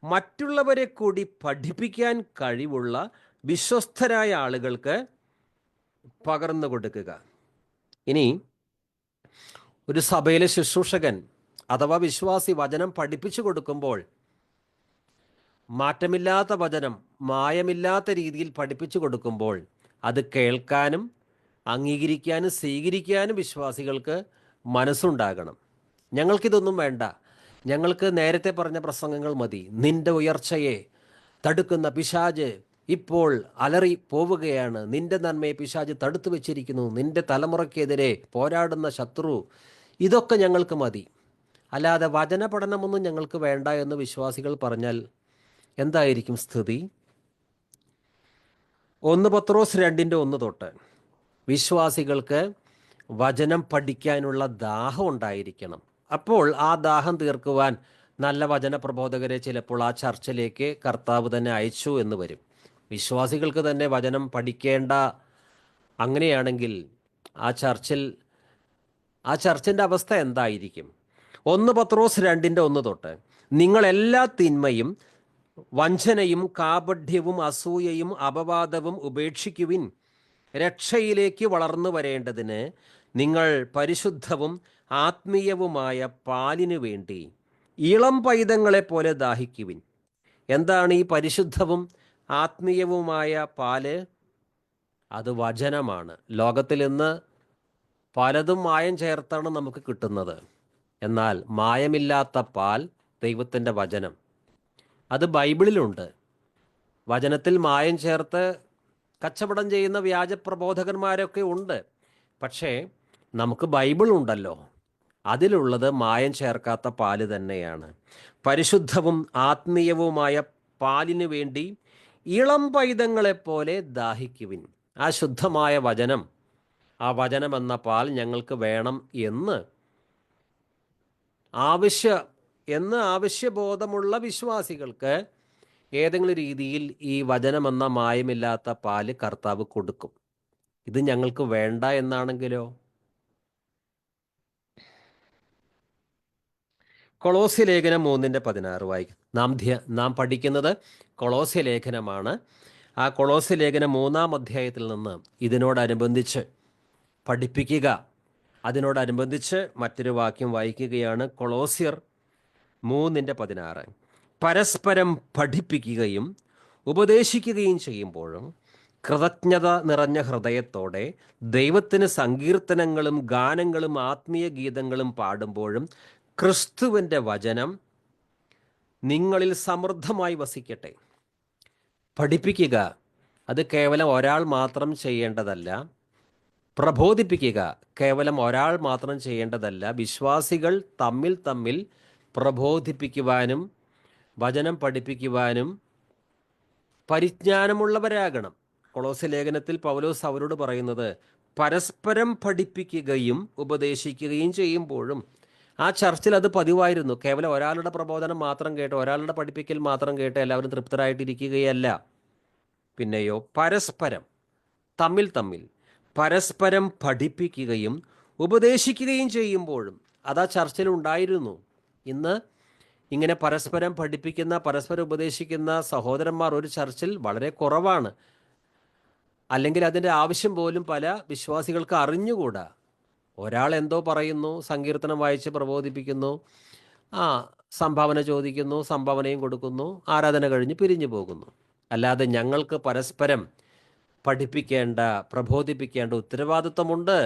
മറ്റുള്ളവരെ കൂടി പഠിപ്പിക്കാൻ കഴിവുള്ള വിശ്വസ്തരായ ആളുകൾക്ക് പകർന്നു കൊടുക്കുക. ഇനി ഒരു സഭയിലെ ശുശ്രൂഷകൻ അഥവാ വിശ്വാസി വചനം പഠിപ്പിച്ചു കൊടുക്കുമ്പോൾ മാറ്റമില്ലാത്ത വചനം, മായമില്ലാത്ത രീതിയിൽ പഠിപ്പിച്ചു കൊടുക്കുമ്പോൾ അത് കേൾക്കാനും അംഗീകരിക്കാനും സ്വീകരിക്കാനും വിശ്വാസികൾക്ക് മനസ്സുണ്ടാകണം. ഞങ്ങൾക്കിതൊന്നും വേണ്ട, ഞങ്ങൾക്ക് നേരത്തെ പറഞ്ഞ പ്രസംഗങ്ങൾ മതി, നിന്റെ ഉയർച്ചയെ തടുക്കുന്ന പിശാച് ഇപ്പോൾ അലറി പോവുകയാണ്, നിന്റെ നന്മയെ പിശാച് തടുത്തു വെച്ചിരിക്കുന്നു, നിന്റെ തലമുറയ്ക്കെതിരെ പോരാടുന്ന ശത്രു, ഇതൊക്കെ ഞങ്ങൾക്ക് മതി, അല്ലാതെ വചന പഠനമൊന്നും ഞങ്ങൾക്ക് വേണ്ട എന്ന് വിശ്വാസികൾ പറഞ്ഞാൽ എന്തായിരിക്കും സ്ഥിതി? 1 പത്രോസ് 2:1 തൊട്ട് വിശ്വാസികൾക്ക് വചനം പഠിക്കാനുള്ള ദാഹം ഉണ്ടായിരിക്കണം. അപ്പോൾ ആ ദാഹം തീർക്കുവാൻ നല്ല വചന പ്രബോധകരെ ചിലപ്പോൾ ആ ചർച്ചിലേക്ക് കർത്താവ് തന്നെ അയച്ചു എന്ന് വരും. വിശ്വാസികൾക്ക് തന്നെ വചനം പഠിക്കേണ്ട, അങ്ങനെയാണെങ്കിൽ ആ ചർച്ചിൻ്റെ അവസ്ഥ എന്തായിരിക്കും? 1 പത്രോസ് 2:1 തൊട്ട് നിങ്ങളെല്ലാ തിന്മയും വഞ്ചനയും കാപഢ്യവും അസൂയയും അപവാദവും ഉപേക്ഷിക്കുവിൻ. രക്ഷയിലേക്ക് വളർന്നു വരേണ്ടതിന് നിങ്ങൾ പരിശുദ്ധവും ആത്മീയവുമായ പാലിനു വേണ്ടി ഇളം പൈതങ്ങളെ പോലെ ദാഹിക്കുവിൻ. എന്താണ് ഈ പരിശുദ്ധവും ആത്മീയവുമായ പാല്? അത് വചനമാണ്. ലോകത്തിൽ ഇന്ന് പലതും മായം ചേർത്താണ് നമുക്ക് കിട്ടുന്നത്. എന്നാൽ മായമില്ലാത്ത പാൽ ദൈവത്തിൻ്റെ വചനം, അത് ബൈബിളിലുണ്ട്. വചനത്തിൽ മായം ചേർത്ത് കച്ചവടം ചെയ്യുന്ന വ്യാജപ്രബോധകന്മാരൊക്കെ ഉണ്ട്. പക്ഷേ നമുക്ക് ബൈബിൾ ഉണ്ടല്ലോ, അതിലുള്ളത് മായം ചേർക്കാത്ത പാല് തന്നെയാണ്. പരിശുദ്ധവും ആത്മീയവുമായ പാലിന് വേണ്ടി ഇളം പൈതങ്ങളെപ്പോലെ ദാഹിക്കുവിൻ. ആ ശുദ്ധമായ വചനം, ആ വചനമെന്ന പാൽ ഞങ്ങൾക്ക് വേണം എന്ന് ആവശ്യബോധമുള്ള വിശ്വാസികൾക്ക് ഏതെങ്കിലും രീതിയിൽ ഈ വചനമെന്ന മായമില്ലാത്ത പാല് കർത്താവ് കൊടുക്കും. ഇത് ഞങ്ങൾക്ക് വേണ്ട എന്നാണെങ്കിലോ? കൊളോസ്യ ലേഖനം 3:16 വായിക്കും. നാം പഠിക്കുന്നത് കൊളോസ്യ ലേഖനമാണ്. ആ കൊളോസ്യ ലേഖനം 3-ാം അധ്യായത്തിൽ നിന്ന് ഇതിനോടനുബന്ധിച്ച് പഠിപ്പിക്കുക. അതിനോടനുബന്ധിച്ച് മറ്റൊരു വാക്യം വായിക്കുകയാണ്. കൊളോസ്യർ 3:16. പരസ്പരം പഠിപ്പിക്കുകയും ഉപദേശിക്കുകയും ചെയ്യുമ്പോഴും കൃതജ്ഞത നിറഞ്ഞ ഹൃദയത്തോടെ ദൈവത്തിന് സങ്കീർത്തനങ്ങളും ഗാനങ്ങളും ആത്മീയ ഗീതങ്ങളും പാടുമ്പോഴും ക്രിസ്തുവിൻ്റെ വചനം നിങ്ങളിൽ സമൃദ്ധമായി വസിക്കട്ടെ. പഠിപ്പിക്കുക, അത് കേവലം ഒരാൾ മാത്രം ചെയ്യേണ്ടതല്ല. പ്രബോധിപ്പിക്കുക കേവലം ഒരാൾ മാത്രം ചെയ്യേണ്ടതല്ല. വിശ്വാസികൾ തമ്മിൽ പ്രബോധിപ്പിക്കുവാനും വചനം പഠിപ്പിക്കുവാനും പരിജ്ഞാനമുള്ളവരാകണം. കൊളോസ്യ ലേഖനത്തിൽ പൗലോസ് അവരോട് പറയുന്നത് പരസ്പരം പഠിപ്പിക്കുകയും ഉപദേശിക്കുകയും ചെയ്യുമ്പോഴും. ആ ചർച്ചിൽ അത് പതിവായിരുന്നു. കേവലം ഒരാളുടെ പ്രബോധനം മാത്രം കേട്ട്, ഒരാളുടെ പഠിപ്പിക്കൽ മാത്രം കേട്ട് എല്ലാവരും തൃപ്തരായിട്ടിരിക്കുകയല്ല. പിന്നെയോ പരസ്പരം തമ്മിൽ പരസ്പരം പഠിപ്പിക്കുകയും ഉപദേശിക്കുകയും ചെയ്യുമ്പോഴും. അതാ ചർച്ചിലുണ്ടായിരുന്നു. ഇന്ന് ഇങ്ങനെ പരസ്പരം പഠിപ്പിക്കുന്ന, പരസ്പരം ഉപദേശിക്കുന്ന സഹോദരന്മാർ ഒരു ചർച്ചിൽ വളരെ കുറവാണ്. അല്ലെങ്കിൽ അതിൻ്റെ ആവശ്യം പോലും പല വിശ്വാസികൾക്ക് അറിഞ്ഞുകൂടാ. ഒരാൾ എന്തോ പറയുന്നു, സങ്കീർത്തനം വായിച്ച് പ്രബോധിപ്പിക്കുന്നു, സംഭാവന ചോദിക്കുന്നു, സംഭാവനയും കൊടുക്കുന്നു, ആരാധന കഴിഞ്ഞ് പിരിഞ്ഞു പോകുന്നു. അല്ലാതെ ഞങ്ങൾക്ക് പരസ്പരം പഠിപ്പിക്കേണ്ട, പ്രബോധിപ്പിക്കേണ്ട ഉത്തരവാദിത്വമുണ്ട്,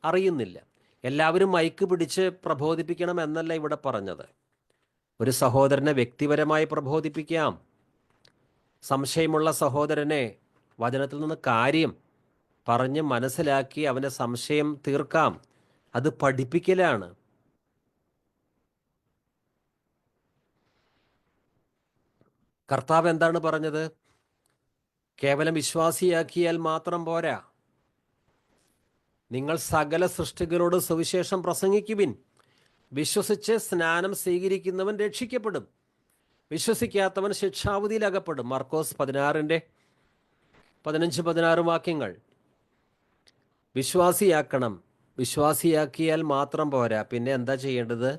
അറിയുന്നില്ല. എല്ലാവരും മൈക്ക് പിടിച്ച് പ്രബോധിപ്പിക്കണം എന്നല്ല ഇവിടെ പറഞ്ഞത്. ഒരു സഹോദരനെ വ്യക്തിപരമായി പ്രബോധിപ്പിക്കാം. സംശയമുള്ള സഹോദരനെ വചനത്തിൽ നിന്ന് കാര്യം പറഞ്ഞ് മനസ്സിലാക്കി അവൻ്റെ സംശയം തീർക്കാം. അത് പഠിപ്പിക്കലാണ്. കർത്താവ് എന്താണ് പറഞ്ഞത്? കേവലം വിശ്വാസിയാക്കിയാൽ മാത്രം പോരാ, നിങ്ങൾ സകല സൃഷ്ടികളോട് സുവിശേഷം പ്രസംഗിക്കുവിൻ. വിശ്വസിച്ച് സ്നാനം സ്വീകരിക്കുന്നവൻ രക്ഷിക്കപ്പെടും, വിശ്വസിക്കാത്തവൻ ശിക്ഷാവിധിയിൽ അകപ്പെടും. മർക്കോസ് 16:15-16 വാക്യങ്ങൾ. വിശ്വാസിയാക്കണം. വിശ്വാസിയാക്കിയാൽ മാത്രം പോരാ, പിന്നെ എന്താ ചെയ്യേണ്ടത്?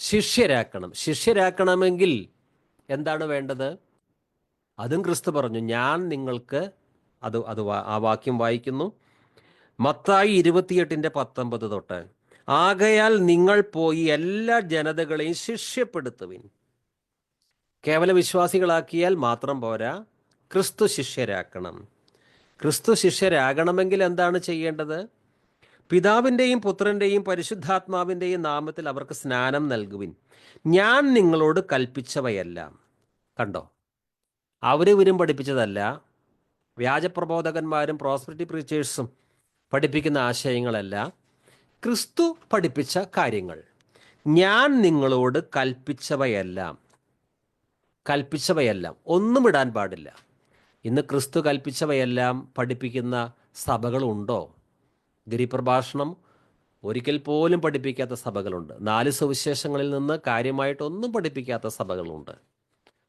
ശിഷ്യരാക്കണം. ശിഷ്യരാക്കണമെങ്കിൽ എന്താണ് വേണ്ടത്? അതും ക്രിസ്തു പറഞ്ഞു. ഞാൻ നിങ്ങൾക്ക് ആ വാക്യം വായിക്കുന്നു. മത്തായി 28:19 തൊട്ട്. ആകയാൽ നിങ്ങൾ പോയി എല്ലാ ജനതകളെയും ശിഷ്യപ്പെടുത്തുവിൻ. കേവല വിശ്വാസികളാക്കിയാൽ മാത്രം പോരാ, ക്രിസ്തു ശിഷ്യരാക്കണം. ക്രിസ്തു ശിഷ്യരാകണമെങ്കിൽ എന്താണ് ചെയ്യേണ്ടത്? പിതാവിൻ്റെയും പുത്രൻ്റെയും പരിശുദ്ധാത്മാവിൻ്റെയും നാമത്തിൽ അവർക്ക് സ്നാനം നൽകുവിൻ. ഞാൻ നിങ്ങളോട് കൽപ്പിച്ചവയെല്ലാം. കണ്ടോ, അവരിവരും പഠിപ്പിച്ചതല്ല. വ്യാജപ്രബോധകന്മാരും പ്രോസ്പെരിറ്റി പ്രീച്ചേഴ്സും പഠിപ്പിക്കുന്ന ആശയങ്ങളല്ല, ക്രിസ്തു പഠിപ്പിച്ച കാര്യങ്ങൾ. ഞാൻ നിങ്ങളോട് കൽപ്പിച്ചവയെല്ലാം. ഒന്നും ഇടാൻ പാടില്ല. ഇന്ന് ക്രിസ്തു കൽപ്പിച്ചവയെല്ലാം പഠിപ്പിക്കുന്ന സഭകളുണ്ടോ? ഗിരിപ്രഭാഷണം ഒരിക്കൽ പോലും പഠിപ്പിക്കാത്ത സഭകളുണ്ട്. 4 സുവിശേഷങ്ങളിൽ നിന്ന് കാര്യമായിട്ടൊന്നും പഠിപ്പിക്കാത്ത സഭകളുണ്ട്.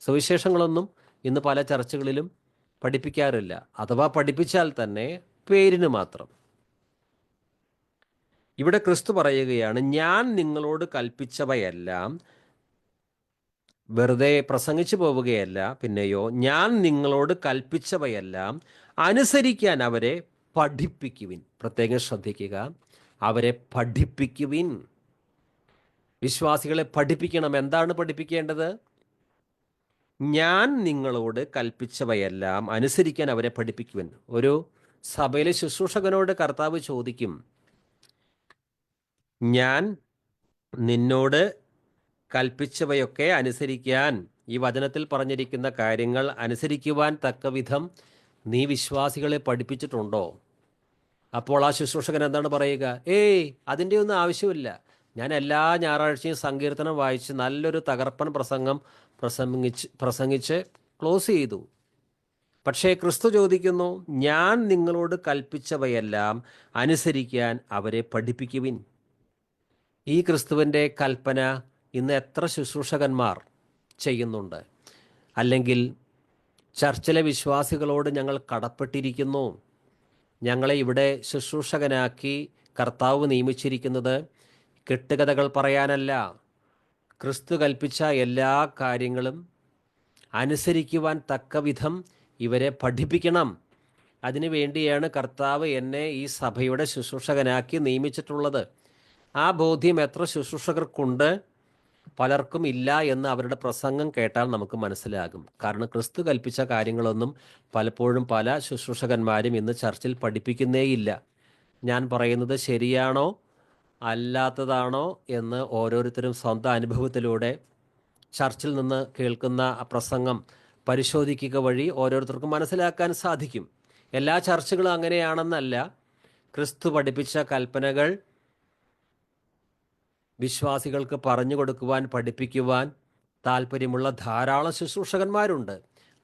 സുവിശേഷങ്ങളൊന്നും ഇന്ന് പല ചർച്ചകളിലും പഠിപ്പിക്കാറില്ല. അഥവാ പഠിപ്പിച്ചാൽ തന്നെ പേരിന് മാത്രം. ഇവിടെ ക്രിസ്തു പറയുകയാണ്, ഞാൻ നിങ്ങളോട് കൽപ്പിച്ചവയെല്ലാം. വെറുതെ പ്രസംഗിച്ചു പോവുകയല്ല. പിന്നെയോ ഞാൻ നിങ്ങളോട് കൽപ്പിച്ചവയെല്ലാം അനുസരിക്കാൻ അവരെ പഠിപ്പിക്കുവിൻ. പ്രത്യേകം ശ്രദ്ധിക്കുക, അവരെ പഠിപ്പിക്കുവിൻ. വിശ്വാസികളെ പഠിപ്പിക്കണം. എന്താണ് പഠിപ്പിക്കേണ്ടത്? ഞാൻ നിങ്ങളോട് കൽപ്പിച്ചവയെല്ലാം അനുസരിക്കാൻ അവരെ പഠിപ്പിക്കുവൻ. ഒരു സഭയിലെ ശുശ്രൂഷകനോട് കർത്താവ് ചോദിക്കും, ഞാൻ നിന്നോട് കൽപ്പിച്ചവയൊക്കെ അനുസരിക്കാൻ, ഈ വചനത്തിൽ പറഞ്ഞിരിക്കുന്ന കാര്യങ്ങൾ അനുസരിക്കുവാൻ തക്കവിധം നീ വിശ്വാസികളെ പഠിപ്പിച്ചിട്ടുണ്ടോ? അപ്പോൾ ആ ശുശ്രൂഷകൻ എന്താണ് പറയുക? ഏയ്, അതിൻ്റെ ഒന്നും ആവശ്യമില്ല. ഞാൻ എല്ലാ ഞായറാഴ്ചയും സങ്കീർത്തനം വായിച്ച് നല്ലൊരു തകർപ്പൻ പ്രസംഗിച്ച് ക്ലോസ് ചെയ്തു. പക്ഷേ ക്രിസ്തു ചോദിക്കുന്നു, ഞാൻ നിങ്ങളോട് കൽപ്പിച്ചവയെല്ലാം അനുസരിക്കാൻ അവരെ പഠിപ്പിക്കുവിൻ. ഈ ക്രിസ്തുവിൻ്റെ കൽപ്പന ഇന്ന് എത്ര ശുശ്രൂഷകന്മാർ ചെയ്യുന്നുണ്ട്? അല്ലെങ്കിൽ ചർച്ചിലെ വിശ്വാസികളോട് ഞങ്ങൾ കടപ്പെട്ടിരിക്കുന്നു. ഞങ്ങളെ ഇവിടെ ശുശ്രൂഷകനാക്കി കർത്താവ് നിയമിച്ചിരിക്കുന്നത് കെട്ടുകഥകൾ പറയാനല്ല, ക്രിസ്തു കൽപ്പിച്ച എല്ലാ കാര്യങ്ങളും അനുസരിക്കുവാൻ തക്കവിധം ഇവരെ പഠിപ്പിക്കണം. അതിനു വേണ്ടിയാണ് കർത്താവ് എന്നെ ഈ സഭയുടെ ശുശ്രൂഷകനാക്കി നിയമിച്ചിട്ടുള്ളത്. ആ ബോധ്യം എത്ര ശുശ്രൂഷകർക്കുണ്ട്? പലർക്കും ഇല്ല എന്ന് അവരുടെ പ്രസംഗം കേട്ടാൽ നമുക്ക് മനസ്സിലാകും. കാരണം ക്രിസ്തു കൽപ്പിച്ച കാര്യങ്ങളൊന്നും പലപ്പോഴും പല ശുശ്രൂഷകന്മാരും ഇന്ന് ചർച്ചിൽ പഠിപ്പിക്കുന്നേയില്ല. ഞാൻ പറയുന്നത് ശരിയാണോ അല്ലാത്തതാണോ എന്ന് ഓരോരുത്തരും സ്വന്തം അനുഭവത്തിലൂടെ ചർച്ചിൽ നിന്ന് കേൾക്കുന്ന പ്രസംഗം പരിശോധിക്കുക വഴി ഓരോരുത്തർക്കും മനസ്സിലാക്കാൻ സാധിക്കും. എല്ലാ ചർച്ചുകളും അങ്ങനെയാണെന്നല്ല. ക്രിസ്തു പഠിപ്പിച്ച കൽപ്പനകൾ വിശ്വാസികൾക്ക് പറഞ്ഞു കൊടുക്കുവാൻ, പഠിപ്പിക്കുവാൻ താല്പര്യമുള്ള ധാരാളം ശുശ്രൂഷകന്മാരുണ്ട്.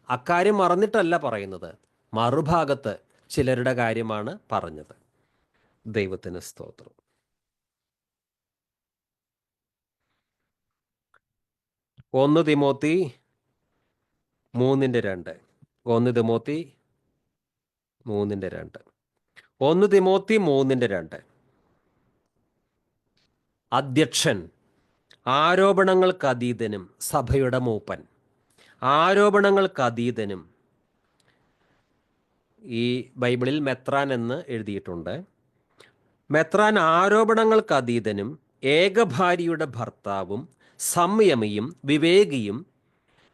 അക്കാര്യം മറന്നിട്ടല്ല പറയുന്നത്, മറുഭാഗത്ത് ചിലരുടെ കാര്യമാണ് പറഞ്ഞത്. ദൈവത്തിന് സ്തോത്രം. ഒന്ന് തിമോത്തി 3:2. 1 തിമോത്തി 3:2. 1 തിമോത്തി 3:2. അധ്യക്ഷൻ ആരോപണങ്ങൾക്കതീതനും സഭയുടെ മൂപ്പൻ. ആരോപണങ്ങൾക്കതീതനും. ഈ ബൈബിളിൽ മെത്രാൻ എന്ന് എഴുതിയിട്ടുണ്ട്. മെത്രാൻ ആരോപണങ്ങൾക്കതീതനും ഏകഭാര്യയുടെ ഭർത്താവും സംയമിയും വിവേകിയും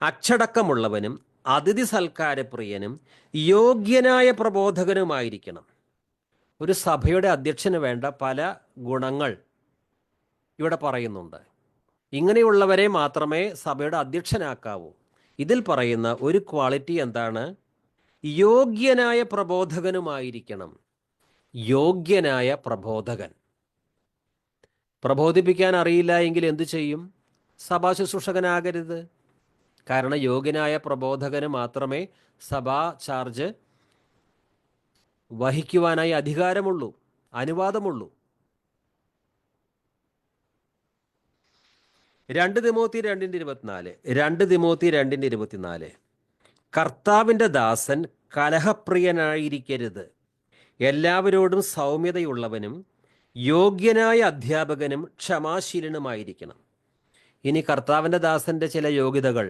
അച്ചടക്കമുള്ളവനും അതിഥി സൽക്കാരപ്രിയനും യോഗ്യനായ പ്രബോധകനുമായിരിക്കണം. ഒരു സഭയുടെ അധ്യക്ഷന് വേണ്ട പല ഗുണങ്ങൾ ഇവിടെ പറയുന്നുണ്ട്. ഇങ്ങനെയുള്ളവരെ മാത്രമേ സഭയുടെ അധ്യക്ഷനാക്കാവൂ. ഇതിൽ പറയുന്ന ഒരു ക്വാളിറ്റി എന്താണ്? യോഗ്യനായ പ്രബോധകനുമായിരിക്കണം. യോഗ്യനായ പ്രബോധകൻ. പ്രബോധിപ്പിക്കാൻ അറിയില്ല എങ്കിൽ എന്തു ചെയ്യും? സഭാ ശുശ്രൂഷകനാകരുത്. കാരണം യോഗ്യനായ പ്രബോധകന് മാത്രമേ സഭാ ചാർജ് വഹിക്കുവാനായി അധികാരമുള്ളൂ, അനുവാദമുള്ളൂ. 2 തിമോത്തി 2:24. 2 തിമോത്തി 2:24. കർത്താവിൻ്റെ ദാസൻ കലഹപ്രിയനായിരിക്കരുത്, എല്ലാവരോടും സൗമ്യതയുള്ളവനും യോഗ്യനായ അധ്യാപകനും ക്ഷമാശീലനുമായിരിക്കണം. ഇനി കർത്താവിൻ്റെ ദാസൻ്റെ ചില യോഗ്യതകൾ.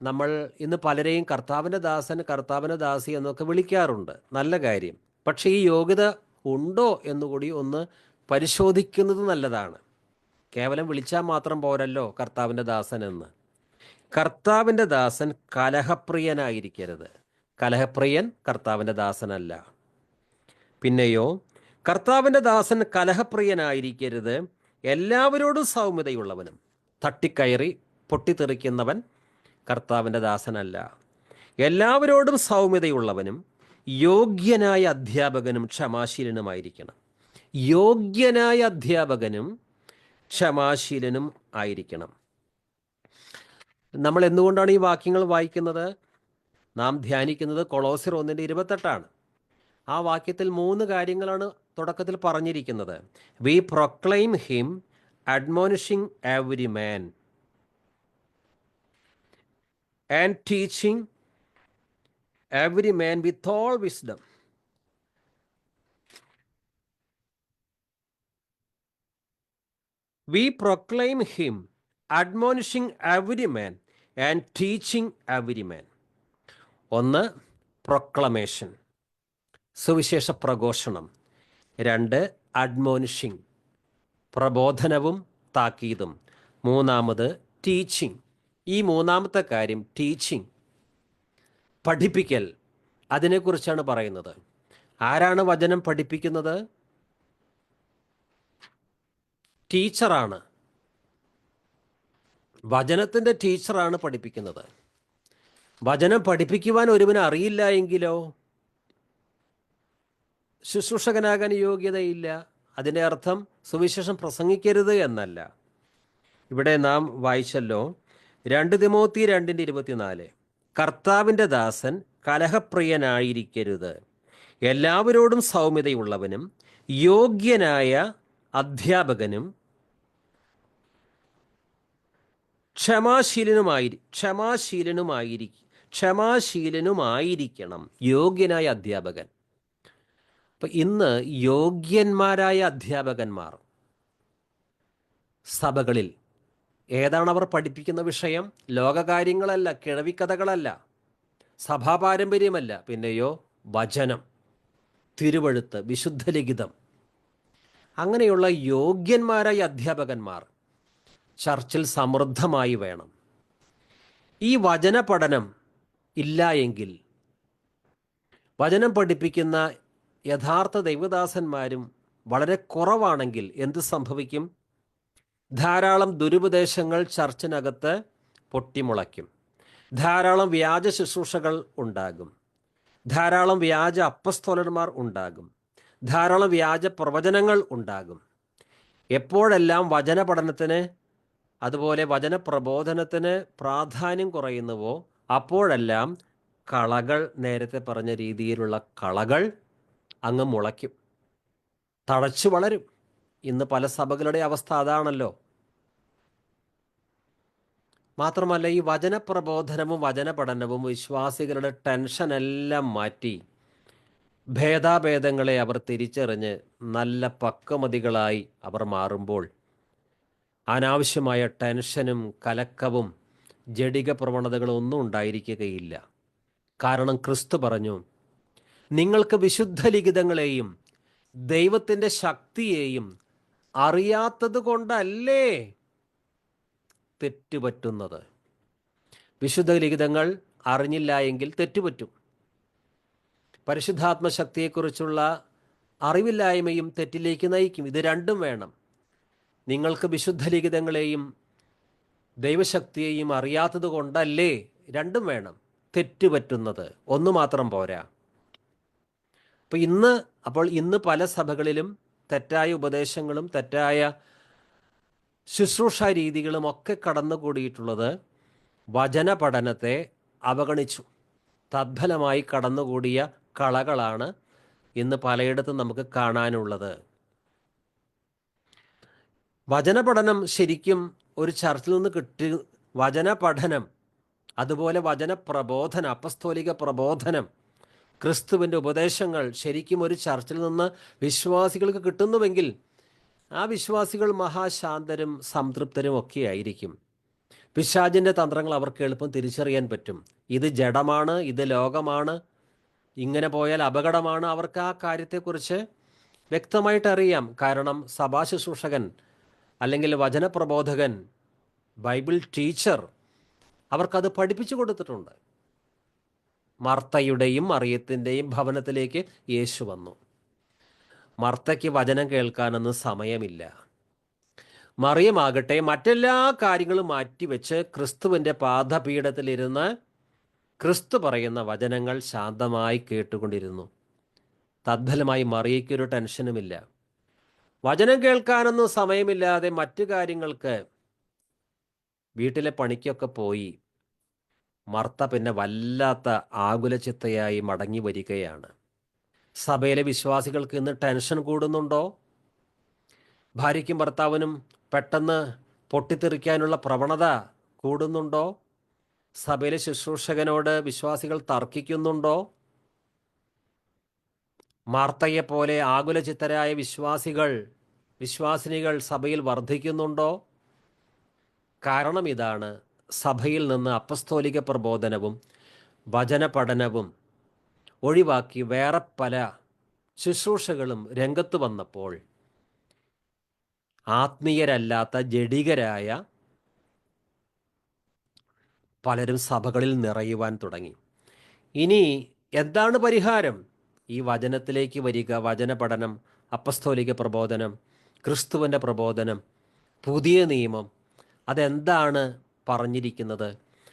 നമ്മൾ ഇന്ന് പലരെയും കർത്താവിൻ്റെ ദാസൻ, കർത്താവിൻ്റെ ദാസി എന്നൊക്കെ വിളിക്കാറുണ്ട്. നല്ല കാര്യം. പക്ഷേ ഈ യോഗ്യത ഉണ്ടോ എന്നുകൂടി ഒന്ന് പരിശോധിക്കുന്നത് നല്ലതാണ്. കേവലം വിളിച്ചാൽ മാത്രം പോരല്ലോ കർത്താവിൻ്റെ ദാസൻ എന്ന്. കർത്താവിൻ്റെ ദാസൻ കലഹപ്രിയനായിരിക്കരുത്. കലഹപ്രിയൻ കർത്താവിൻ്റെ ദാസനല്ല. പിന്നെയോ കർത്താവിൻ്റെ ദാസൻ കലഹപ്രിയനായിരിക്കരുത്, എല്ലാവരോടും സൗമ്യതയുള്ളവനും. തട്ടിക്കയറി പൊട്ടിത്തെറിക്കുന്നവൻ കർത്താവിൻ്റെ ദാസനല്ല. എല്ലാവരോടും സൗമ്യതയുള്ളവനും യോഗ്യനായ അധ്യാപകനും ക്ഷമാശീലനുമായിരിക്കണം. യോഗ്യനായ അധ്യാപകനും ക്ഷമാശീലനും ആയിരിക്കണം. നമ്മൾ എന്തുകൊണ്ടാണ് ഈ വാക്യങ്ങൾ വായിക്കുന്നത്? നാം ധ്യാനിക്കുന്നത് കൊളോസ്യർ 1:28. ആ വാക്യത്തിൽ 3 കാര്യങ്ങളാണ് തുടക്കത്തിൽ പറഞ്ഞിരിക്കുന്നത്. We proclaim him admonishing every man and teaching every man with all wisdom. We proclaim him, admonishing every man and teaching every man. 1. Proclamation, സുവിശേഷ പ്രഘോഷണം. 2. അഡ്മോണിഷിംഗ്, പ്രബോധനവും താക്കീതും. 3. ടീച്ചിങ്, ഈ മൂന്നാമത്തെ കാര്യം ടീച്ചിങ്, പഠിപ്പിക്കൽ, അതിനെക്കുറിച്ചാണ് പറയുന്നത്. ആരാണ് വചനം പഠിപ്പിക്കുന്നത്? ടീച്ചറാണ്. വചനത്തിൻ്റെ ടീച്ചറാണ് പഠിപ്പിക്കുന്നത്. വചനം പഠിപ്പിക്കുവാൻ ഒരുവന് അറിയില്ല എങ്കിലോ ശുശ്രൂഷകനാകാൻ യോഗ്യതയില്ല. അതിൻ്റെ അർത്ഥം സുവിശേഷം പ്രസംഗിക്കരുത് എന്നല്ല. ഇവിടെ നാം വായിച്ചല്ലോ 2 തിമോത്തി 2:24, കർത്താവിൻ്റെ ദാസൻ കലഹപ്രിയനായിരിക്കരുത്, എല്ലാവരോടും സൗമ്യതയുള്ളവനും യോഗ്യനായ അധ്യാപകനും ക്ഷമാശീലനുമായിരിക്കണം. യോഗ്യനായ അധ്യാപകൻ. അപ്പം ഇന്ന് യോഗ്യന്മാരായ അധ്യാപകന്മാർ സഭകളിൽ ഏതാണ് അവർ പഠിപ്പിക്കുന്ന വിഷയം? ലോകകാര്യങ്ങളല്ല, കിഴവിക്കഥകളല്ല, സഭാപാരമ്പര്യമല്ല, പിന്നെയോ വചനം, തിരുവഴുത്ത്, വിശുദ്ധ ലിഖിതം. അങ്ങനെയുള്ള യോഗ്യന്മാരായ അധ്യാപകന്മാർ ചർച്ചിൽ സമൃദ്ധമായി വേണം. ഈ വചന പഠനം ഇല്ല എങ്കിൽ, വചനം പഠിപ്പിക്കുന്ന യഥാർത്ഥ ദൈവദാസന്മാരും വളരെ കുറവാണെങ്കിൽ എന്ത് സംഭവിക്കും? ധാരാളം ദുരുപദേശങ്ങൾ ചർച്ചിനകത്ത് പൊട്ടിമുളയ്ക്കും. ധാരാളം വ്യാജ ശുശ്രൂഷകൾ ഉണ്ടാകും. ധാരാളം വ്യാജ അപ്പസ്തോലന്മാർ ഉണ്ടാകും. ധാരാളം വ്യാജ പ്രവചനങ്ങൾ ഉണ്ടാകും. എപ്പോഴെല്ലാം വചന പഠനത്തിന് അതുപോലെ വചന പ്രബോധനത്തിന് പ്രാധാന്യം കുറയുന്നുവോ അപ്പോഴെല്ലാം കളകൾ, നേരത്തെ പറഞ്ഞ രീതിയിലുള്ള കളകൾ അങ്ങ് മുളയ്ക്കും, തഴച്ചു വളരും. ഇന്ന് പല സഭകളുടെ അവസ്ഥ അതാണല്ലോ. മാത്രമല്ല, ഈ വചന പ്രബോധനവും വചന പഠനവും വിശ്വാസികളുടെ ടെൻഷനെല്ലാം മാറ്റി ഭേദാഭേദങ്ങളെ അവർ തിരിച്ചറിഞ്ഞ് നല്ല പക്വമതികളായി അവർ മാറുമ്പോൾ അനാവശ്യമായ ടെൻഷനും കലക്കവും ജഡിക പ്രവണതകളും ഒന്നും ഉണ്ടായിരിക്കുകയില്ല. കാരണം ക്രിസ്തു പറഞ്ഞു, നിങ്ങൾക്ക് വിശുദ്ധ ലിഖിതങ്ങളെയും ദൈവത്തിൻ്റെ ശക്തിയെയും അറിയാത്തത് കൊണ്ടല്ലേ തെറ്റുപറ്റുന്നത്. വിശുദ്ധ ലിഖിതങ്ങൾ അറിഞ്ഞില്ല എങ്കിൽ തെറ്റുപറ്റും. പരിശുദ്ധാത്മശക്തിയെക്കുറിച്ചുള്ള അറിവില്ലായ്മയും തെറ്റിലേക്ക് നയിക്കും. ഇത് രണ്ടും വേണം. നിങ്ങൾക്ക് വിശുദ്ധ ലിഖിതങ്ങളെയും ദൈവശക്തിയെയും അറിയാത്തത് കൊണ്ടല്ലേ, രണ്ടും വേണം. തെറ്റുപറ്റുന്നത് ഒന്ന് മാത്രം പോരാ. അപ്പോൾ ഇന്ന് പല സഭകളിലും തെറ്റായ ഉപദേശങ്ങളും തെറ്റായ ശുശ്രൂഷ രീതികളും ഒക്കെ കടന്നുകൂടിയിട്ടുള്ളത് വചന പഠനത്തെ അവഗണിച്ചു. തദ്ഫലമായി കടന്നുകൂടിയ കളകളാണ് ഇന്ന് പലയിടത്തും നമുക്ക് കാണാനുള്ളത്. വചന പഠനം ശരിക്കും ഒരു ചർച്ചിൽ നിന്ന് വചന പഠനം, അതുപോലെ വചന പ്രബോധനം, അപ്പസ്തോലിക പ്രബോധനം, ക്രിസ്തുവിൻ്റെ ഉപദേശങ്ങൾ ശരിക്കും ഒരു ചർച്ചിൽ നിന്ന് വിശ്വാസികൾക്ക് കിട്ടുന്നുവെങ്കിൽ ആ വിശ്വാസികൾ മഹാശാന്തരും സംതൃപ്തരും ഒക്കെ ആയിരിക്കും. പിശാചിൻ്റെ തന്ത്രങ്ങൾ അവർക്ക് എളുപ്പം തിരിച്ചറിയാൻ പറ്റും. ഇത് ജഡമാണ്, ഇത് ലോകമാണ്, ഇങ്ങനെ പോയാൽ അപകടമാണ്. അവർക്ക് ആ കാര്യത്തെക്കുറിച്ച് വ്യക്തമായിട്ട് അറിയാം. കാരണം സഭാ ശുശ്രൂഷകൻ അല്ലെങ്കിൽ വചനപ്രബോധകൻ, ബൈബിൾ ടീച്ചർ അവർക്കത് പഠിപ്പിച്ചു കൊടുത്തിട്ടുണ്ട്. മർത്തയുടെയും മറിയത്തിൻ്റെയും ഭവനത്തിലേക്ക് യേശു വന്നു. മർത്തയ്ക്ക് വചനം കേൾക്കാനൊന്നും സമയമില്ല. മറിയമാകട്ടെ മറ്റെല്ലാ കാര്യങ്ങളും മാറ്റിവെച്ച് ക്രിസ്തുവിൻ്റെ പാദപീഠത്തിലിരുന്ന് ക്രിസ്തു പറയുന്ന വചനങ്ങൾ ശാന്തമായി കേട്ടുകൊണ്ടിരുന്നു. തദ്ഫലമായി മറിയയ്ക്കൊരു ടെൻഷനുമില്ല. വചനം കേൾക്കാനൊന്നും സമയമില്ലാതെ മറ്റു കാര്യങ്ങൾക്ക്, വീട്ടിലെ പണിക്കൊക്കെ പോയി മർത്ത പിന്നെ വല്ലാത്ത ആകുലചിത്തയായി മടങ്ങി വരികയാണ്. സഭയിലെ വിശ്വാസികൾക്ക് ഇന്ന് ടെൻഷൻ കൂടുന്നുണ്ടോ? ഭാര്യയ്ക്കും ഭർത്താവിനും പെട്ടെന്ന് പൊട്ടിത്തെറിക്കാനുള്ള പ്രവണത കൂടുന്നുണ്ടോ? സഭയിലെ ശുശ്രൂഷകനോട് വിശ്വാസികൾ തർക്കിക്കുന്നുണ്ടോ? മാർത്തയെപ്പോലെ ആകുലചിത്തരായ വിശ്വാസിനികൾ സഭയിൽ വർദ്ധിക്കുന്നുണ്ടോ? കാരണം ഇതാണ്, സഭയിൽ നിന്ന് അപ്പസ്തോലിക പ്രബോധനവും വചന പഠനവും ഒഴിവാക്കി വേറെ പല ശുശ്രൂഷകളും രംഗത്ത് വന്നപ്പോൾ ആത്മീയരല്ലാത്ത ജഡികരായ പലരും സഭകളിൽ നിറയുവാൻ തുടങ്ങി. ഇനി എന്താണ് പരിഹാരം? ഈ വചനത്തിലേക്ക് വരിക, വചന പഠനം, അപ്പസ്തോലിക പ്രബോധനം, ക്രിസ്തുവിൻ്റെ പ്രബോധനം, പുതിയ നിയമം, അതെന്താണ് പറഞ്ഞിരിക്കുന്നത്?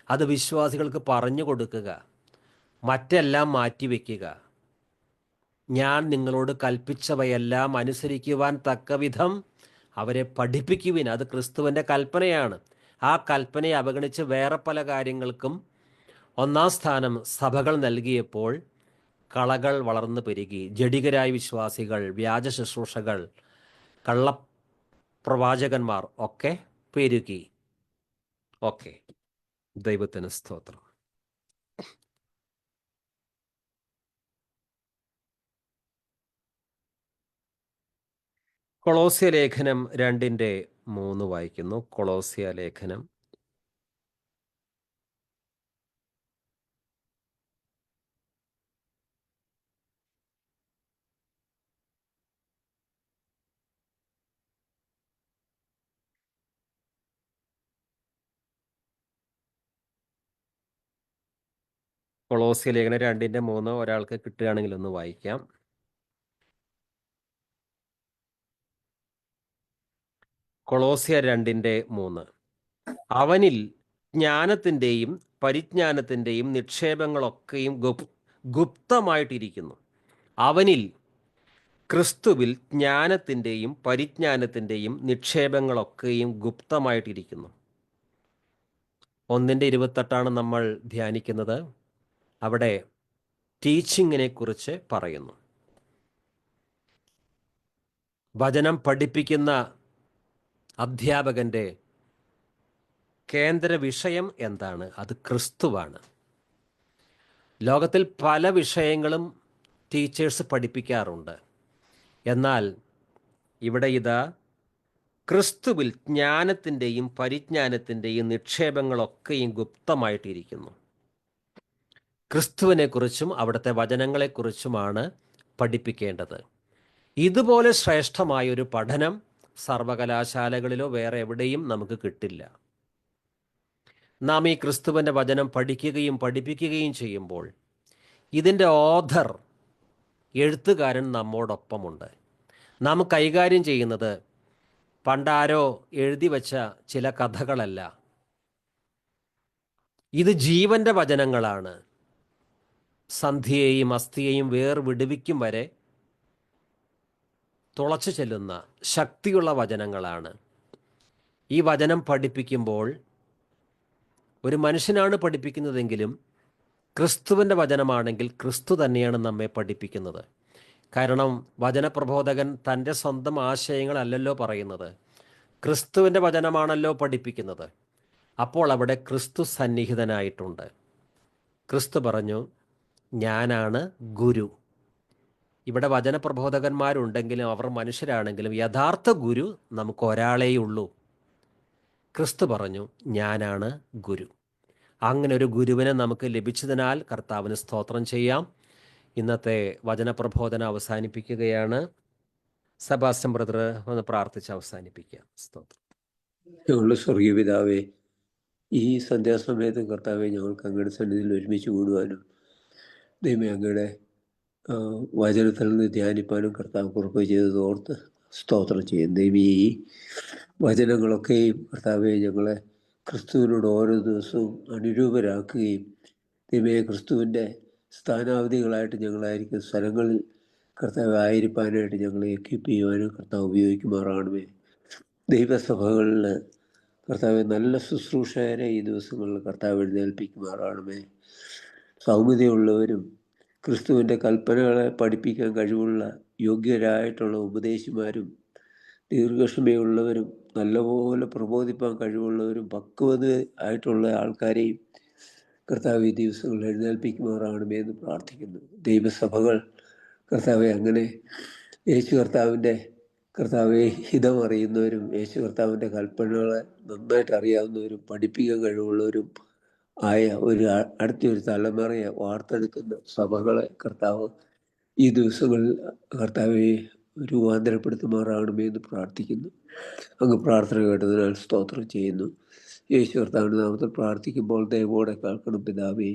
അത് വിശ്വാസികൾക്ക് പറഞ്ഞു കൊടുക്കുക, മറ്റെല്ലാം മാറ്റിവെക്കുക. ഞാൻ നിങ്ങളോട് കൽപ്പിച്ചവയെല്ലാം അനുസരിക്കുവാൻ തക്കവിധം അവരെ പഠിപ്പിക്കുവിൻ. അത് ക്രിസ്തുവിൻ്റെ കൽപ്പനയാണ്. ആ കൽപ്പനയെ അവഗണിച്ച് വേറെ പല കാര്യങ്ങൾക്കും ഒന്നാം സ്ഥാനം സഭകൾ നൽകിയപ്പോൾ കളകൾ വളർന്നു പെരുകി. ജഡികരായ വിശ്വാസികൾ, വ്യാജ ശുശ്രൂഷകൾ, കള്ളപ്രവാചകന്മാർ ഒക്കെ പെരുകി. ഓക്കെ, ദൈവത്തിന് സ്തോത്രം. കൊളോസ്യ ലേഖനം 2:3 വായിക്കുന്നു. കൊളോസ്യ ലേഖനം 2:3 ഒരാൾക്ക് കിട്ടുകയാണെങ്കിൽ ഒന്ന് വായിക്കാം. കൊളോസ്യ 2:3. അവനിൽ ജ്ഞാനത്തിൻ്റെയും പരിജ്ഞാനത്തിൻ്റെയും നിക്ഷേപങ്ങളൊക്കെയും ഗുപ്തമായിട്ടിരിക്കുന്നു. അവനിൽ, ക്രിസ്തുവിൽ ജ്ഞാനത്തിൻ്റെയും പരിജ്ഞാനത്തിൻ്റെയും നിക്ഷേപങ്ങളൊക്കെയും ഗുപ്തമായിട്ടിരിക്കുന്നു. 1:28 നമ്മൾ ധ്യാനിക്കുന്നത്. അവിടെ ടീച്ചിങ്ങിനെ കുറിച്ച് പറയുന്നു. വചനം പഠിപ്പിക്കുന്ന അധ്യാപകൻ്റെ കേന്ദ്ര വിഷയം എന്താണ്? അത് ക്രിസ്തുവാണ്. ലോകത്തിൽ പല വിഷയങ്ങളും ടീച്ചേഴ്സ് പഠിപ്പിക്കാറുണ്ട്. എന്നാൽ ഇവിടെ ഇതാ ക്രിസ്തുവിൽ ജ്ഞാനത്തിൻ്റെയും പരിജ്ഞാനത്തിൻ്റെയും നിക്ഷേപങ്ങളൊക്കെയും ഗുപ്തമായിട്ടിരിക്കുന്നു. ക്രിസ്തുവിനെക്കുറിച്ചും അവിടുത്തെ വചനങ്ങളെക്കുറിച്ചുമാണ് പഠിപ്പിക്കേണ്ടത്. ഇതുപോലെ ശ്രേഷ്ഠമായൊരു പഠനം സർവകലാശാലകളിലോ വേറെ എവിടെയും നമുക്ക് കിട്ടില്ല. നാം ഈ ക്രിസ്തുവിൻ്റെ വചനം പഠിക്കുകയും പഠിപ്പിക്കുകയും ചെയ്യുമ്പോൾ ഇതിൻ്റെ ഓഥർ, എഴുത്തുകാരൻ നമ്മോടൊപ്പമുണ്ട്. നാം കൈകാര്യം ചെയ്യുന്നത് പണ്ടാരോ എഴുതി വച്ച ചില കഥകളല്ല. ഇത് ജീവൻ്റെ വചനങ്ങളാണ്. സന്ധ്യയെയും അസ്ഥിയെയും വേർവിടുവിക്കും വരെ തുളച്ചു ചെല്ലുന്ന ശക്തിയുള്ള വചനങ്ങളാണ്. ഈ വചനം പഠിപ്പിക്കുമ്പോൾ ഒരു മനുഷ്യനാണ് പഠിപ്പിക്കുന്നതെങ്കിലും ക്രിസ്തുവിൻ്റെ വചനമാണെങ്കിൽ ക്രിസ്തു തന്നെയാണ് നമ്മെ പഠിപ്പിക്കുന്നത്. കാരണം വചനപ്രബോധകൻ തൻ്റെ സ്വന്തം ആശയങ്ങളല്ലല്ലോ പറയുന്നത്, ക്രിസ്തുവിൻ്റെ വചനമാണല്ലോ പഠിപ്പിക്കുന്നത്. അപ്പോൾ അവിടെ ക്രിസ്തു സന്നിഹിതനായിട്ടുണ്ട്. ക്രിസ്തു പറഞ്ഞു, ഞാനാണ് ഗുരു. ഇവിടെ വചനപ്രബോധകന്മാരുണ്ടെങ്കിലും അവർ മനുഷ്യരാണെങ്കിലും യഥാർത്ഥ ഗുരു നമുക്ക് ഒരാളേയുള്ളൂ. ക്രിസ്തു പറഞ്ഞു, ഞാനാണ് ഗുരു. അങ്ങനെ ഒരു ഗുരുവിനെ നമുക്ക് ലഭിച്ചതിനാൽ കർത്താവിന് സ്തോത്രം ചെയ്യാം. ഇന്നത്തെ വചനപ്രബോധനം അവസാനിപ്പിക്കുകയാണ്. സെബാസ്റ്റ്യൻ ബ്രദർ ഒന്ന് പ്രാർത്ഥിച്ച് അവസാനിപ്പിക്കാം. സ്തോത്രം. ഞങ്ങളുടെ സ്വർഗീയ പിതാവേ, ഈ സന്ധ്യാസമയത്തും കർത്താവെ ഞങ്ങൾക്ക് അങ്ങയുടെ സന്നിധിയിൽ ഒരുമിച്ച് കൂടുവാനും ദൈവമേ അങ്ങയുടെ വചനത്തിൽ നിന്ന് ധ്യാനിപ്പാനും കർത്താവ് കുറിപ്പ് ചെയ്തത് ഓർത്ത് സ്തോത്രം ചെയ്യും. ദൈവം ഈ വചനങ്ങളൊക്കെയും കർത്താവെ ഞങ്ങളെ ക്രിസ്തുവിനോട് ഓരോ ദിവസവും അനുരൂപരാക്കുകയും ദൈവമേ ക്രിസ്തുവിൻ്റെ സ്ഥാനാവധികളായിട്ട് ഞങ്ങളായിരിക്കും സ്ഥലങ്ങളിൽ കർത്താവ് ആയിരിക്കാനായിട്ട് ഞങ്ങളെ എക്വിപ്പ് ചെയ്യുവാനും കർത്താവ് ഉപയോഗിക്കുമാറാണമേ. ദൈവസഭകളിൽ കർത്താവ് നല്ല ശുശ്രൂഷകരെ ഈ ദിവസങ്ങളിൽ കർത്താവ് എഴുന്നേൽപ്പിക്കുമാറാണമേ. സൗമ്യതയുള്ളവരും ക്രിസ്തുവിൻ്റെ കൽപ്പനകളെ പഠിപ്പിക്കാൻ കഴിവുള്ള യോഗ്യരായിട്ടുള്ള ഉപദേശിമാരും ദീർഘക്ഷമയുള്ളവരും നല്ലപോലെ പ്രബോധിപ്പാൻ കഴിവുള്ളവരും പക്വത ആയിട്ടുള്ള ആൾക്കാരെയും കർത്താവ് ഈ ദിവസങ്ങളിൽ എഴുന്നേൽപ്പിക്കുമാറാണമേ എന്ന് പ്രാർത്ഥിക്കുന്നു. ദൈവസഭകൾ കർത്താവെ അങ്ങനെ യേശു കർത്താവെ ഹിതം അറിയുന്നവരും യേശു കർത്താവിൻ്റെ കൽപ്പനകളെ നന്നായിട്ട് അറിയാവുന്നവരും പഠിപ്പിക്കാൻ കഴിവുള്ളവരും ആയ അടുത്തൊരു തലമുറയെ വാർത്തെടുക്കുന്ന സഭകളെ കർത്താവ് ഈ ദിവസങ്ങളിൽ കർത്താവെ രൂപാന്തരപ്പെടുത്തുമാറാകണമേ എന്ന് പ്രാർത്ഥിക്കുന്നു. അങ്ങ് പ്രാർത്ഥന കേട്ടതിനാൽ സ്തോത്രം ചെയ്യുന്നു. യേശു കർത്താവിൻ്റെ നാമത്തിൽ പ്രാർത്ഥിക്കുമ്പോൾ ദയവോടെ കേൾക്കണം പിതാവേ.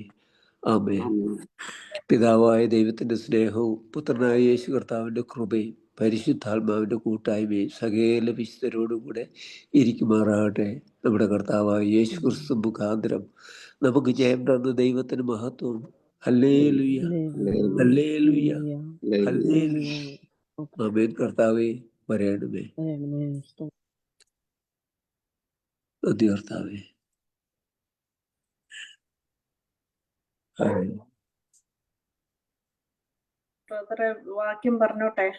ആമേൻ. പിതാവായ ദൈവത്തിൻ്റെ സ്നേഹവും പുത്രനായ യേശു കർത്താവിൻ്റെ കൃപയും പരിശുദ്ധാത്മാവിൻ്റെ കൂട്ടായ്മയും സകല വിശുദ്ധരോടും കൂടെ ഇരിക്കുമാറാകട്ടെ. നമ്മുടെ കർത്താവായ യേശു ക്രിസ്തു മുഖാന്തരം നമുക്ക് ജയം തന്ന ദൈവത്തിന് മഹത്വം. ഹല്ലേലൂയ, ഹല്ലേലൂയ, ഹല്ലേലൂയ. ആമേൻ. കർത്താവേ വരേണമേ. നന്ദി കർത്താവേ. ആമേൻ. ബ്രദറെ വാക്യം പറഞ്ഞോട്ടെ.